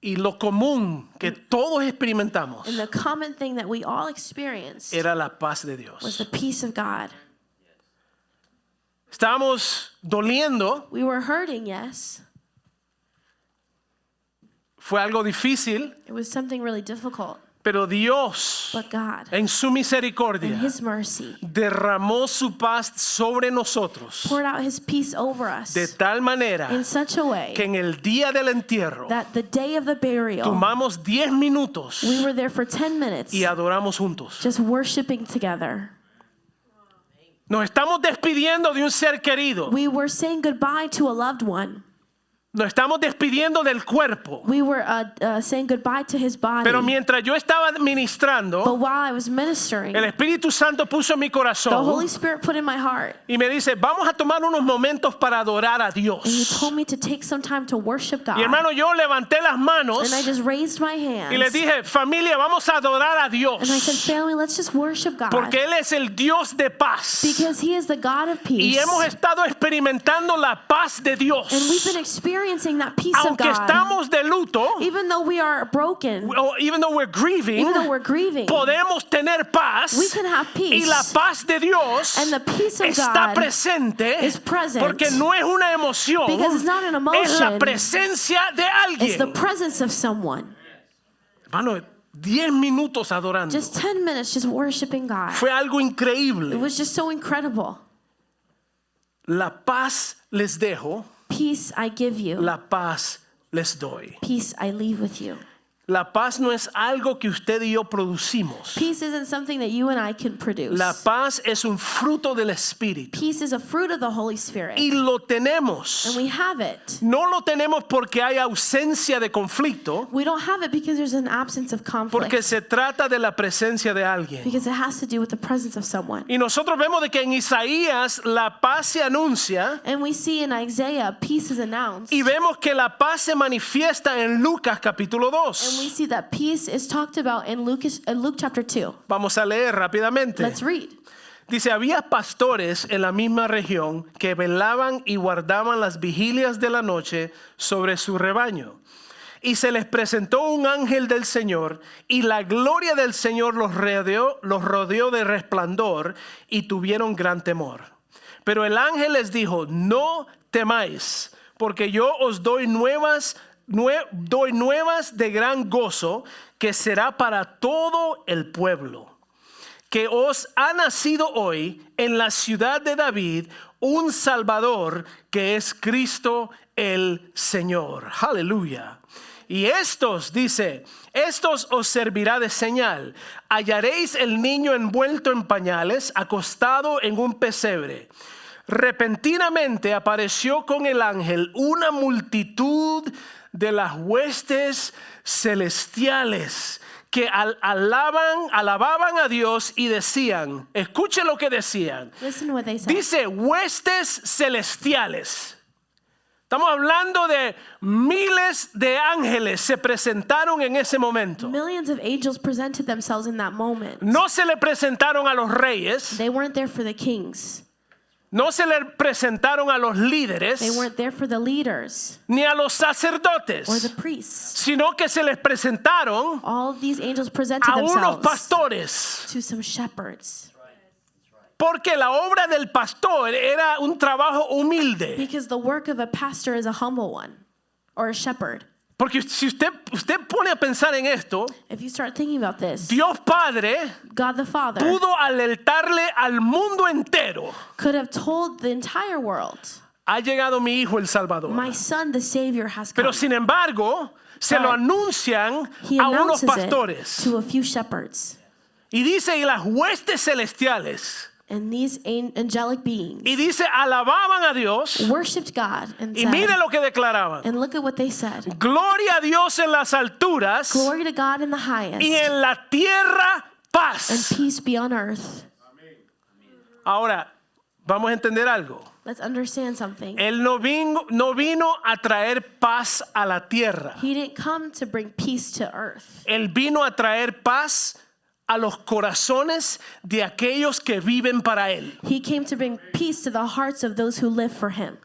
Speaker 3: Y lo común que todos experimentamos
Speaker 2: And the common thing that we all experienced
Speaker 3: era la paz de
Speaker 2: was
Speaker 3: Dios.
Speaker 2: the peace of God.
Speaker 3: Estábamos doliendo.
Speaker 2: We were hurting, yes.
Speaker 3: Fue algo difícil,
Speaker 2: It was something really difficult.
Speaker 3: pero Dios,
Speaker 2: But God,
Speaker 3: en su
Speaker 2: in
Speaker 3: misericordia,
Speaker 2: His mercy,
Speaker 3: derramó su paz sobre nosotros
Speaker 2: poured out His peace over us
Speaker 3: de tal manera
Speaker 2: in such a way
Speaker 3: que en el día del entierro
Speaker 2: that the day of the burial,
Speaker 3: tomamos 10 minutos
Speaker 2: we were there for 10 minutes
Speaker 3: y adoramos juntos.
Speaker 2: just worshiping together.
Speaker 3: Nos estamos despidiendo de un ser querido.
Speaker 2: We were saying goodbye to a loved one.
Speaker 3: Nos estamos despidiendo del cuerpo.
Speaker 2: We were saying goodbye to his body.
Speaker 3: Pero mientras yo estaba
Speaker 2: But
Speaker 3: ministrando,
Speaker 2: while I was ministering,
Speaker 3: el Espíritu Santo puso en mi
Speaker 2: the Holy
Speaker 3: corazón
Speaker 2: Spirit put in my heart,
Speaker 3: y me dice, vamos a tomar unos momentos para adorar a
Speaker 2: and He
Speaker 3: Dios.
Speaker 2: told me to take some time to worship God.
Speaker 3: Y hermano, yo levanté las manos
Speaker 2: And I just raised my hands.
Speaker 3: y les dije, familia, vamos a adorar a
Speaker 2: And I said,
Speaker 3: Dios.
Speaker 2: family, let's just worship God.
Speaker 3: Porque Él es el Dios de paz.
Speaker 2: Because He is the God of
Speaker 3: Y
Speaker 2: peace.
Speaker 3: hemos estado experimentando la paz de Dios.
Speaker 2: And we've been experiencing that peace of
Speaker 3: Aunque
Speaker 2: God.
Speaker 3: estamos de luto,
Speaker 2: Even though we are broken,
Speaker 3: or even though we're grieving,
Speaker 2: even though we're grieving,
Speaker 3: podemos tener paz.
Speaker 2: we can have
Speaker 3: Y
Speaker 2: peace.
Speaker 3: la paz de Dios
Speaker 2: And the peace of
Speaker 3: está
Speaker 2: God
Speaker 3: presente
Speaker 2: is present.
Speaker 3: porque no es una emoción,
Speaker 2: Because it's not an
Speaker 3: es la
Speaker 2: emotion.
Speaker 3: presencia de
Speaker 2: It's the
Speaker 3: alguien.
Speaker 2: presence of someone.
Speaker 3: Hermano, 10 minutos adorando.
Speaker 2: Just 10 minutes just worshiping God.
Speaker 3: Fue algo
Speaker 2: It
Speaker 3: increíble.
Speaker 2: was just so incredible.
Speaker 3: La paz les dejo,
Speaker 2: Peace I give you.
Speaker 3: la paz les doy.
Speaker 2: Peace I leave with you.
Speaker 3: La paz no es algo que usted y yo producimos.
Speaker 2: Peace isn't something that you and I can produce.
Speaker 3: La paz es un fruto del Espíritu.
Speaker 2: Peace is a fruit of the Holy Spirit.
Speaker 3: Y lo tenemos.
Speaker 2: And we have it.
Speaker 3: No lo tenemos porque hay ausencia de conflicto,
Speaker 2: We don't have it because there's an absence of conflict.
Speaker 3: porque se trata de la presencia de alguien.
Speaker 2: Because it has to do with the presence of someone.
Speaker 3: Y nosotros vemos de que en Isaías la paz se anuncia
Speaker 2: And we see in Isaiah, peace is announced.
Speaker 3: y vemos que la paz se manifiesta en Lucas capítulo
Speaker 2: And
Speaker 3: 2.
Speaker 2: we see that peace is talked about in Luke chapter 2.
Speaker 3: Vamos a leer rápidamente.
Speaker 2: Let's read.
Speaker 3: Dice, había pastores en la misma región que velaban y guardaban las vigilias de la noche sobre su rebaño. Y se les presentó un ángel del Señor, y la gloria del Señor los rodeó de resplandor, y tuvieron gran temor. Pero el ángel les dijo, no temáis, porque yo os doy nuevas de gran gozo, que será para todo el pueblo. Que os ha nacido hoy en la ciudad de David un Salvador, que es Cristo el Señor. Aleluya. Y estos, dice, estos os servirá de señal. Hallaréis el niño envuelto en pañales, acostado en un pesebre. Repentinamente apareció con el ángel una multitud de las huestes celestiales que alababan a Dios y decían, escuche lo que decían.
Speaker 2: Listen to what they said.
Speaker 3: Dice huestes celestiales. Estamos hablando de miles de ángeles se presentaron en ese momento.
Speaker 2: Millions of angels presented themselves in that moment.
Speaker 3: No se le presentaron a los reyes,
Speaker 2: They weren't there for the kings.
Speaker 3: no se le presentaron a los líderes,
Speaker 2: They weren't there for the leaders
Speaker 3: ni a los
Speaker 2: or the
Speaker 3: sacerdotes,
Speaker 2: priests.
Speaker 3: sino que se les presentaron
Speaker 2: All of these angels presented
Speaker 3: a unos
Speaker 2: themselves
Speaker 3: pastores.
Speaker 2: to some shepherds.
Speaker 3: Porque la obra del pastor era un trabajo humilde.
Speaker 2: Because the work of a pastor is a humble one, or a shepherd.
Speaker 3: Porque si usted pone a pensar en esto,
Speaker 2: If you start thinking about this,
Speaker 3: Dios Padre
Speaker 2: God the Father
Speaker 3: pudo alertarle al mundo entero
Speaker 2: could have told the entire world
Speaker 3: ha llegado mi hijo el Salvador.
Speaker 2: My son, the Savior, has come.
Speaker 3: Pero sin embargo, se lo anuncian
Speaker 2: He
Speaker 3: a unos
Speaker 2: announces it
Speaker 3: pastores.
Speaker 2: to a few shepherds.
Speaker 3: Y dice, y las huestes celestiales.
Speaker 2: And these angelic beings
Speaker 3: Y dice, alababan a Dios.
Speaker 2: worshipped God and
Speaker 3: Y
Speaker 2: said,
Speaker 3: mire lo que declaraban.
Speaker 2: and look at what they said.
Speaker 3: Gloria a Dios en las alturas
Speaker 2: Glory to God in the highest,
Speaker 3: y en la tierra
Speaker 2: and
Speaker 3: paz.
Speaker 2: peace be on earth.
Speaker 3: Ahora, vamos a entender algo.
Speaker 2: Let's understand something.
Speaker 3: Él no vino a traer paz a la tierra.
Speaker 2: He didn't come to bring peace to earth.
Speaker 3: Él vino a traer paz a los corazones de aquellos que viven para Él.
Speaker 2: He came to bring peace to the hearts of those who live for him.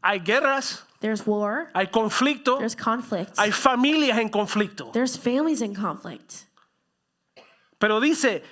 Speaker 3: Hay guerras,
Speaker 2: There's war,
Speaker 3: hay conflicto,
Speaker 2: there's conflict,
Speaker 3: hay familias en conflicto.
Speaker 2: there's families in conflict.
Speaker 3: Pero dice,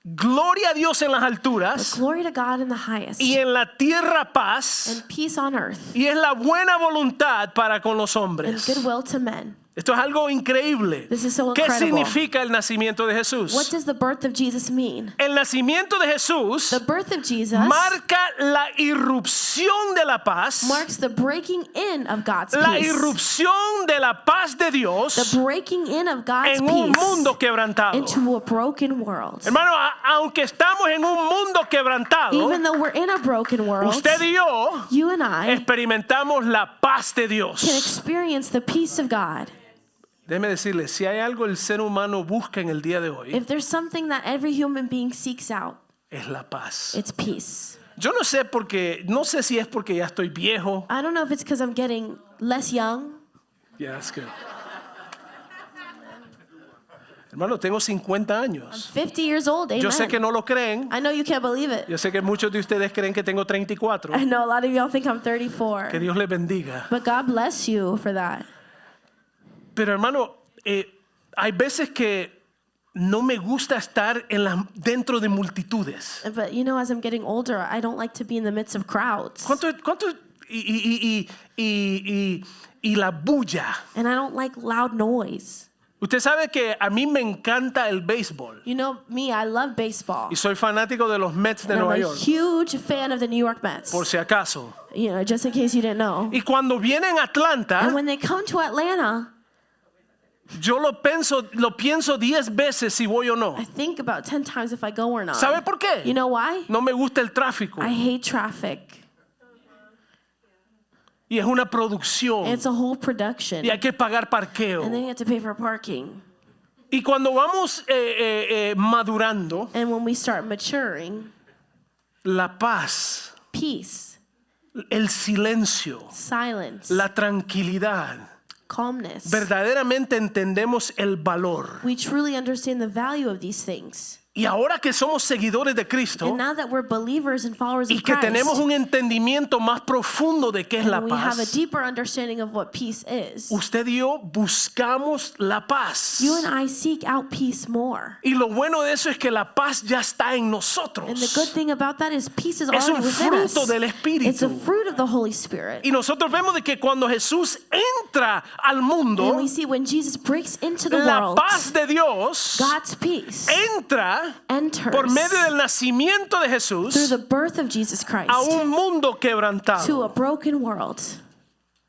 Speaker 3: gloria a Dios en las alturas
Speaker 2: Glory to God in the highest,
Speaker 3: y en la tierra paz.
Speaker 2: and peace on earth,
Speaker 3: Y es la buena voluntad para con los
Speaker 2: and
Speaker 3: hombres.
Speaker 2: goodwill to men.
Speaker 3: Esto es algo increíble.
Speaker 2: This is so
Speaker 3: ¿Qué
Speaker 2: incredible.
Speaker 3: significa el nacimiento de Jesús?
Speaker 2: What does the birth of Jesus mean?
Speaker 3: El nacimiento de Jesús
Speaker 2: The birth of Jesus
Speaker 3: marca la irrupción de la paz,
Speaker 2: marks the breaking in of God's
Speaker 3: la
Speaker 2: peace.
Speaker 3: irrupción de la paz de Dios
Speaker 2: The breaking in of God's
Speaker 3: en un mundo
Speaker 2: peace
Speaker 3: quebrantado.
Speaker 2: into a broken world.
Speaker 3: Hermano, aunque estamos en un mundo quebrantado,
Speaker 2: Even though we're in a broken world,
Speaker 3: usted y yo
Speaker 2: you and I
Speaker 3: experimentamos la paz de
Speaker 2: can
Speaker 3: Dios.
Speaker 2: experience the peace of God.
Speaker 3: Déjeme decirle, si hay algo el ser humano busca en el día de hoy,
Speaker 2: If there's something that every human being seeks out,
Speaker 3: es la paz.
Speaker 2: it's peace.
Speaker 3: Yo no sé si es porque ya estoy viejo.
Speaker 2: I don't know if it's because I'm getting less young.
Speaker 3: Yeah, that's good. Hermano, tengo 50 años.
Speaker 2: 50 years old, amen.
Speaker 3: Yo sé que no lo creen.
Speaker 2: I know you can't believe it.
Speaker 3: Yo sé que muchos de ustedes creen que tengo 34.
Speaker 2: I know a lot of y'all think I'm 34.
Speaker 3: Que Dios les bendiga.
Speaker 2: But God bless you for that.
Speaker 3: Pero hermano, hay veces que no me gusta estar dentro de multitudes.
Speaker 2: But you know, as I'm getting older, I don't like to be in the midst of crowds.
Speaker 3: ¿Cuánto y la bulla?
Speaker 2: And I don't like loud noise.
Speaker 3: Usted sabe que a mí me encanta el béisbol.
Speaker 2: You know me, I love baseball.
Speaker 3: Y soy fanático de los Mets de
Speaker 2: And I'm
Speaker 3: Nueva
Speaker 2: a
Speaker 3: York,
Speaker 2: huge fan of the New York Mets.
Speaker 3: por si acaso.
Speaker 2: You know, just in case you didn't know.
Speaker 3: Y cuando vienen a Atlanta,
Speaker 2: And when they come to Atlanta,
Speaker 3: yo lo pienso 10 veces si voy o no.
Speaker 2: I think about 10 times if I go or not.
Speaker 3: ¿Sabe por qué?
Speaker 2: You know why?
Speaker 3: No me gusta el tráfico.
Speaker 2: I hate traffic.
Speaker 3: Y es una producción.
Speaker 2: It's a whole production.
Speaker 3: Y hay que pagar parqueo.
Speaker 2: And then you have to pay for parking.
Speaker 3: Y cuando vamos madurando,
Speaker 2: And when we start maturing,
Speaker 3: la paz,
Speaker 2: peace,
Speaker 3: el silencio,
Speaker 2: silence,
Speaker 3: la tranquilidad,
Speaker 2: calmness.
Speaker 3: verdaderamente entendemos el valor.
Speaker 2: We truly understand the value of these things.
Speaker 3: Y ahora que somos seguidores de Cristo
Speaker 2: And now that we're believers and followers
Speaker 3: y
Speaker 2: of
Speaker 3: que
Speaker 2: Christ,
Speaker 3: tenemos un entendimiento más profundo de qué es la
Speaker 2: and we have a
Speaker 3: paz,
Speaker 2: deeper understanding of what peace is,
Speaker 3: usted y yo buscamos la paz.
Speaker 2: you and I seek out peace more.
Speaker 3: Y lo bueno de eso es que la paz ya está en nosotros.
Speaker 2: And the good thing about that is peace is
Speaker 3: Es
Speaker 2: already
Speaker 3: un
Speaker 2: within us.
Speaker 3: fruto del Espíritu.
Speaker 2: It's a fruit of the Holy Spirit.
Speaker 3: Y nosotros vemos de que cuando Jesús entra al mundo,
Speaker 2: And we see when Jesus breaks into the
Speaker 3: la
Speaker 2: world,
Speaker 3: paz de Dios
Speaker 2: God's peace
Speaker 3: entra
Speaker 2: enters
Speaker 3: por medio del nacimiento de
Speaker 2: through
Speaker 3: Jesús
Speaker 2: the birth of Jesus Christ
Speaker 3: a un mundo
Speaker 2: to a
Speaker 3: quebrantado.
Speaker 2: broken world.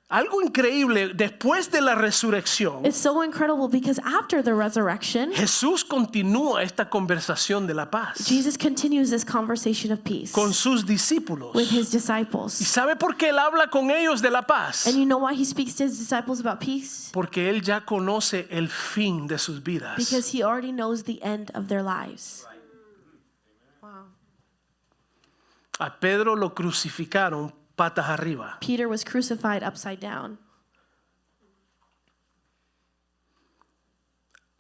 Speaker 3: Algo increíble, después de la resurrección,
Speaker 2: It's so incredible because after the resurrection,
Speaker 3: Jesús continúa esta conversación de la paz
Speaker 2: Jesus continues this conversation of peace
Speaker 3: con sus discípulos.
Speaker 2: with his
Speaker 3: ¿Y
Speaker 2: disciples.
Speaker 3: sabe por qué él habla con ellos de la paz?
Speaker 2: And you know why he speaks to his disciples about peace?
Speaker 3: Porque él ya conoce el fin de sus vidas.
Speaker 2: Because he already knows the end of their lives.
Speaker 3: A Pedro lo crucificaron patas arriba.
Speaker 2: Peter was crucified upside down.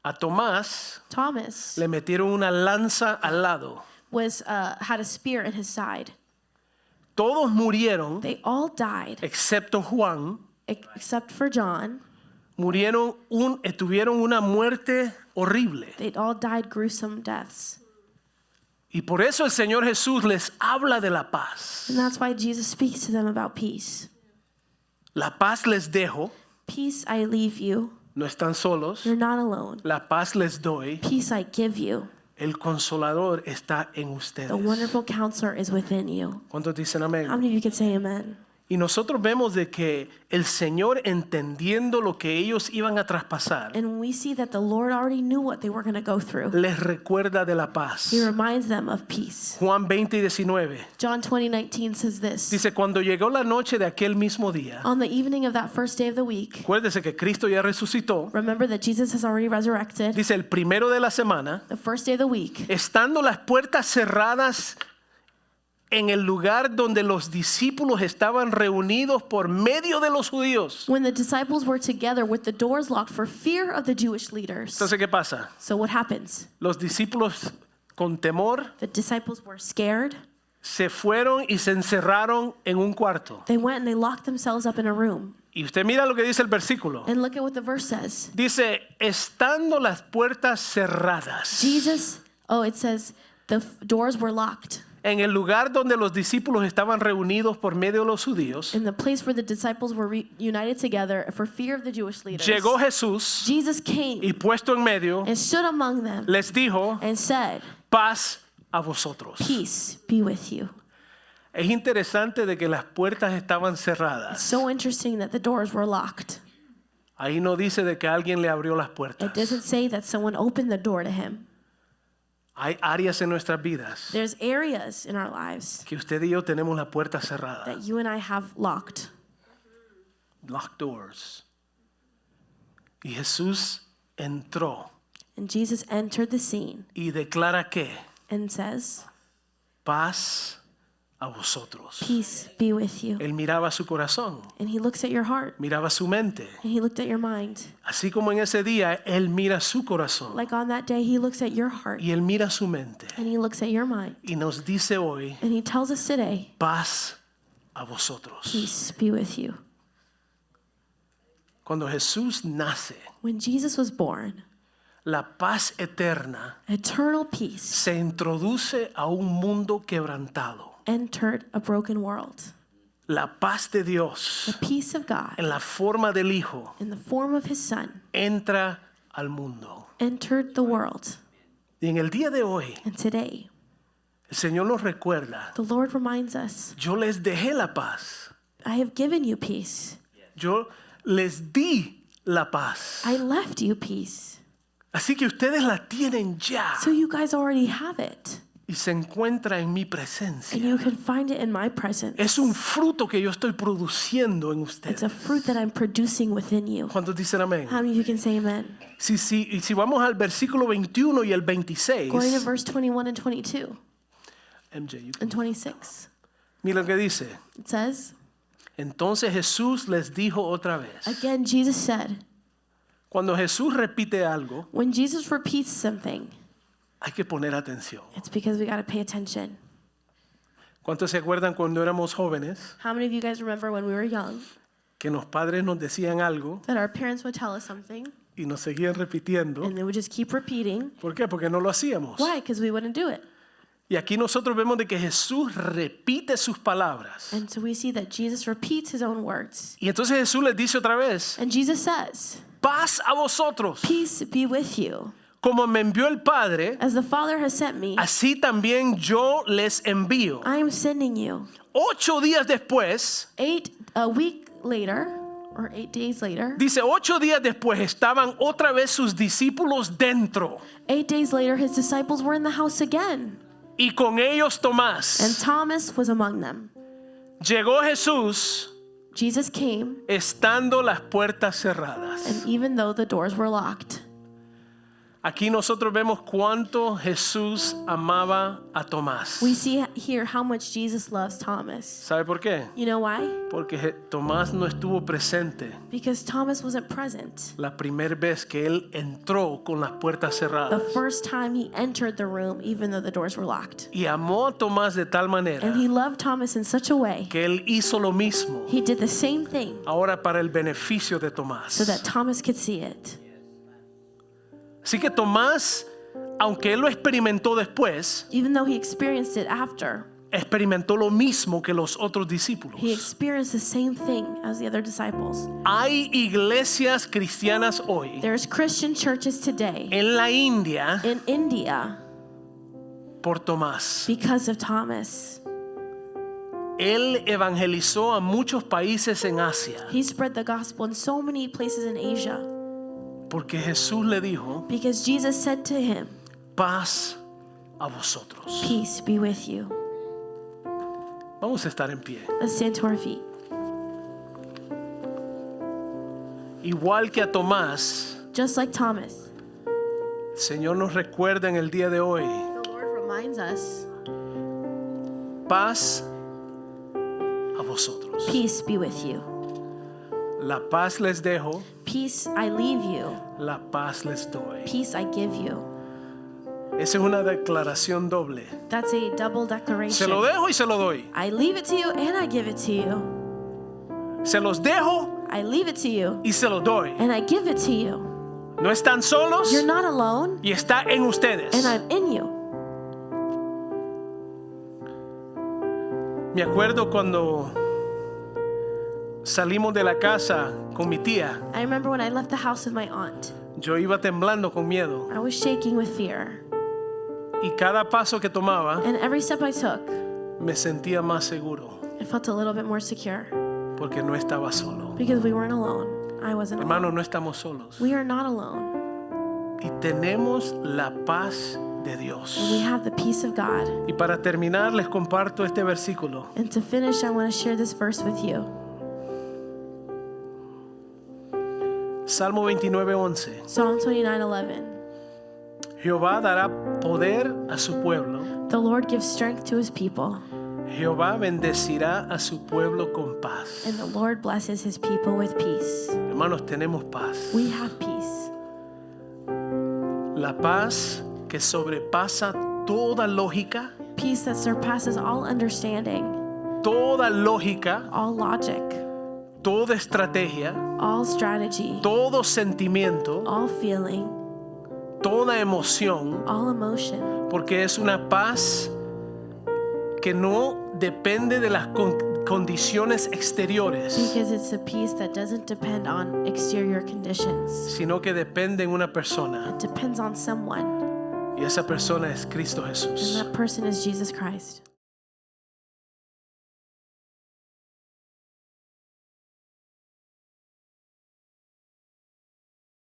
Speaker 3: A Tomás
Speaker 2: Thomas
Speaker 3: le metieron una lanza al lado.
Speaker 2: had a spear in his side.
Speaker 3: Todos murieron,
Speaker 2: They all died
Speaker 3: excepto Juan.
Speaker 2: except for John.
Speaker 3: Tuvieron una muerte horrible.
Speaker 2: They all died gruesome deaths.
Speaker 3: Y por eso el Señor Jesús les habla de la paz.
Speaker 2: And that's why Jesus speaks to them about peace.
Speaker 3: La paz les dejo,
Speaker 2: Peace I leave you.
Speaker 3: no están solos.
Speaker 2: You're not alone.
Speaker 3: La paz les doy,
Speaker 2: Peace I give you.
Speaker 3: el consolador está en
Speaker 2: The
Speaker 3: ustedes.
Speaker 2: wonderful counselor is within you.
Speaker 3: ¿Cuántos dicen amén?
Speaker 2: How many of you can say amen?
Speaker 3: Y nosotros vemos de que el Señor, entendiendo lo que ellos iban a traspasar,
Speaker 2: And we see that the Lord already knew what they were going to go through.
Speaker 3: les recuerda de la paz.
Speaker 2: He reminds them of peace.
Speaker 3: Juan 20:19
Speaker 2: John 20:19 says this.
Speaker 3: dice, cuando llegó la noche de aquel mismo día,
Speaker 2: On the evening of that first day of the week,
Speaker 3: acuérdese que Cristo ya resucitó,
Speaker 2: remember that Jesus has already resurrected.
Speaker 3: dice el primero de la semana,
Speaker 2: The first day of the week,
Speaker 3: estando las puertas cerradas en el lugar donde los discípulos estaban reunidos por medio de los judíos.
Speaker 2: when the disciples were together with the doors locked for fear of the Jewish leaders.
Speaker 3: Entonces, ¿qué pasa?
Speaker 2: So what happens?
Speaker 3: Los discípulos con temor
Speaker 2: The disciples were scared.
Speaker 3: se fueron y se encerraron en un cuarto.
Speaker 2: They went and they locked themselves up in a room.
Speaker 3: Y usted mira lo que dice el versículo.
Speaker 2: And look at what the verse says.
Speaker 3: Dice, estando las puertas cerradas
Speaker 2: It says the doors were locked.
Speaker 3: en el lugar donde los discípulos estaban reunidos por medio de los judíos,
Speaker 2: In the place where the disciples were united together for fear of the Jewish leaders.
Speaker 3: llegó Jesús
Speaker 2: Jesus came
Speaker 3: y puesto en medio,
Speaker 2: and stood among them
Speaker 3: les dijo,
Speaker 2: and said,
Speaker 3: paz a vosotros.
Speaker 2: peace be with you.
Speaker 3: Es interesante de que las puertas estaban cerradas.
Speaker 2: So interesting that the doors were locked.
Speaker 3: Ahí no dice de que alguien le abrió las puertas.
Speaker 2: It doesn't say that someone opened the door to him.
Speaker 3: Hay áreas en nuestras vidas
Speaker 2: There's areas in our lives
Speaker 3: que usted y yo tenemos la puerta cerrada.
Speaker 2: that you and I have locked.
Speaker 3: Locked doors. Y Jesús entró
Speaker 2: And Jesus entered the scene
Speaker 3: y declara que
Speaker 2: and says,
Speaker 3: paz a vosotros.
Speaker 2: peace be with you.
Speaker 3: Él miraba su corazón,
Speaker 2: And he looks at your heart
Speaker 3: miraba su mente.
Speaker 2: and he looked at your mind.
Speaker 3: Así como en ese día Él mira su corazón
Speaker 2: Like on that day, he looks at your heart
Speaker 3: y Él mira su mente.
Speaker 2: and he looks at your mind.
Speaker 3: Y nos dice hoy,
Speaker 2: And he tells us today,
Speaker 3: paz a vosotros.
Speaker 2: peace be with you.
Speaker 3: Cuando Jesús nace,
Speaker 2: When Jesus was born,
Speaker 3: la paz eterna
Speaker 2: eternal peace
Speaker 3: se introduce a un mundo quebrantado.
Speaker 2: entered a broken world.
Speaker 3: La paz de Dios
Speaker 2: The peace of God,
Speaker 3: en la forma del Hijo
Speaker 2: in the form of his Son,
Speaker 3: entra al mundo.
Speaker 2: entered the world.
Speaker 3: Y en el día de hoy,
Speaker 2: And today,
Speaker 3: el Señor nos recuerda,
Speaker 2: the Lord reminds us,
Speaker 3: yo les dejé la paz.
Speaker 2: I have given you peace.
Speaker 3: Yo les di la paz.
Speaker 2: I left you peace.
Speaker 3: Así que ustedes la tienen ya
Speaker 2: So you guys already have it.
Speaker 3: y se encuentra en mi
Speaker 2: And
Speaker 3: presencia.
Speaker 2: you can find it in my presence.
Speaker 3: Es un fruto que yo estoy produciendo en
Speaker 2: It's
Speaker 3: ustedes.
Speaker 2: a fruit that I'm producing within you.
Speaker 3: ¿Cuántos dicen amén?
Speaker 2: How many of you can say amen?
Speaker 3: Y si vamos al versículo 21 y el 26,
Speaker 2: Going to verse 21 and 22
Speaker 3: MJ, you can-
Speaker 2: and 26.
Speaker 3: mira lo que dice.
Speaker 2: It says,
Speaker 3: Entonces Jesús les dijo otra vez.
Speaker 2: again, Jesus said,
Speaker 3: Cuando Jesús repite algo,
Speaker 2: when Jesus repeats something,
Speaker 3: hay que poner atención.
Speaker 2: it's because we got to pay attention.
Speaker 3: ¿Cuántos se acuerdan cuando éramos jóvenes
Speaker 2: How many of you guys remember when we were young
Speaker 3: que los padres nos decían algo
Speaker 2: that our parents would tell us something
Speaker 3: y nos seguían repitiendo?
Speaker 2: and they would just keep repeating?
Speaker 3: ¿Por qué? Porque no lo hacíamos.
Speaker 2: Why? Because we wouldn't do it.
Speaker 3: Y aquí nosotros vemos de que Jesús repite sus palabras.
Speaker 2: And so we see that Jesus repeats his own words.
Speaker 3: Y entonces Jesús les dice otra vez,
Speaker 2: And Jesus says,
Speaker 3: paz a vosotros.
Speaker 2: peace be with you.
Speaker 3: Como me envió el Padre,
Speaker 2: As the Father has sent me,
Speaker 3: así también yo les envío.
Speaker 2: I am sending you.
Speaker 3: 8 días después,
Speaker 2: A week later, or 8 days later,
Speaker 3: dice, 8 días después estaban otra vez sus discípulos dentro.
Speaker 2: 8 days later, his disciples were in the house again.
Speaker 3: Y con ellos
Speaker 2: And
Speaker 3: Tomás.
Speaker 2: Thomas was among them.
Speaker 3: Llegó Jesús
Speaker 2: Jesus came,
Speaker 3: estando las puertas cerradas.
Speaker 2: and even though the doors were locked,
Speaker 3: Aquí nosotros vemos cuánto Jesús amaba a Tomás.
Speaker 2: we see here how much Jesus loves Thomas.
Speaker 3: ¿Sabe por qué?
Speaker 2: You know why?
Speaker 3: Porque Tomás no estuvo presente
Speaker 2: Because Thomas wasn't present
Speaker 3: la primera vez que él entró con las puertas
Speaker 2: the
Speaker 3: cerradas.
Speaker 2: first time he entered the room, even though the doors were locked.
Speaker 3: Y amó a Tomás de tal manera
Speaker 2: And he loved Thomas in such a way,
Speaker 3: que él hizo lo mismo
Speaker 2: he did the same thing
Speaker 3: ahora para el beneficio de
Speaker 2: so
Speaker 3: Tomás.
Speaker 2: that Thomas could see it.
Speaker 3: Así que Tomás, aunque él lo experimentó después,
Speaker 2: Even though he experienced it after,
Speaker 3: experimentó lo mismo que los otros discípulos.
Speaker 2: he experienced the same thing as the other disciples.
Speaker 3: Hay iglesias cristianas hoy
Speaker 2: There's Christian churches today
Speaker 3: en la India
Speaker 2: in India
Speaker 3: por Tomás.
Speaker 2: because of Thomas.
Speaker 3: Él evangelizó a muchos países en Asia
Speaker 2: He spread the gospel in so many places in Asia
Speaker 3: porque Jesús le dijo,
Speaker 2: because Jesus said to him,
Speaker 3: paz a vosotros.
Speaker 2: peace be with you.
Speaker 3: Vamos a estar en pie.
Speaker 2: Let's stand to our feet.
Speaker 3: Igual que a Tomás,
Speaker 2: Just like Thomas,
Speaker 3: el Señor nos recuerda en el día de hoy,
Speaker 2: the Lord reminds us,
Speaker 3: paz a vosotros.
Speaker 2: peace be with you.
Speaker 3: La paz les dejo,
Speaker 2: Peace I leave you.
Speaker 3: la paz les doy.
Speaker 2: Peace I give you.
Speaker 3: Esa es una declaración doble.
Speaker 2: That's a double
Speaker 3: Se
Speaker 2: declaration.
Speaker 3: lo dejo y se lo doy.
Speaker 2: I leave it to you and I give it to you.
Speaker 3: Se los dejo
Speaker 2: I leave it to you
Speaker 3: y se los doy.
Speaker 2: and I give it to you.
Speaker 3: No están solos
Speaker 2: You're not alone
Speaker 3: y está en ustedes.
Speaker 2: and I'm in you.
Speaker 3: Me acuerdo cuando salimos de la casa con mi tía.
Speaker 2: I remember when I left the house with my aunt.
Speaker 3: Yo iba temblando con miedo
Speaker 2: I was shaking with fear.
Speaker 3: y cada paso que tomaba
Speaker 2: And every step I took,
Speaker 3: me sentía más seguro
Speaker 2: I felt a little bit more secure
Speaker 3: porque no estaba solo.
Speaker 2: because we weren't alone. I wasn't
Speaker 3: Hermanos,
Speaker 2: alone.
Speaker 3: no estamos solos
Speaker 2: We are not alone.
Speaker 3: y tenemos la paz de
Speaker 2: And we
Speaker 3: Dios.
Speaker 2: have the peace of God.
Speaker 3: Y para terminar les comparto este versículo.
Speaker 2: And to finish, I want to share this verse with you.
Speaker 3: Salmo 29:11.
Speaker 2: Psalm 29:11.
Speaker 3: Jehová dará poder a su pueblo.
Speaker 2: The Lord gives strength to his people,
Speaker 3: Jehová bendecirá a su pueblo con paz.
Speaker 2: and the Lord blesses his people with peace.
Speaker 3: Hermanos, tenemos paz.
Speaker 2: We have peace.
Speaker 3: La paz que sobrepasa toda lógica,
Speaker 2: Peace that surpasses all understanding,
Speaker 3: toda lógica,
Speaker 2: all logic,
Speaker 3: toda estrategia,
Speaker 2: all strategy,
Speaker 3: todo sentimiento,
Speaker 2: all feeling,
Speaker 3: toda emoción,
Speaker 2: all emotion.
Speaker 3: porque es una paz que no depende de las condiciones exteriores,
Speaker 2: Because it's a peace that doesn't depend on exterior conditions.
Speaker 3: sino que depende en una persona,
Speaker 2: It depends on someone,
Speaker 3: y esa persona es Cristo
Speaker 2: and
Speaker 3: Jesús.
Speaker 2: that person is Jesus Christ.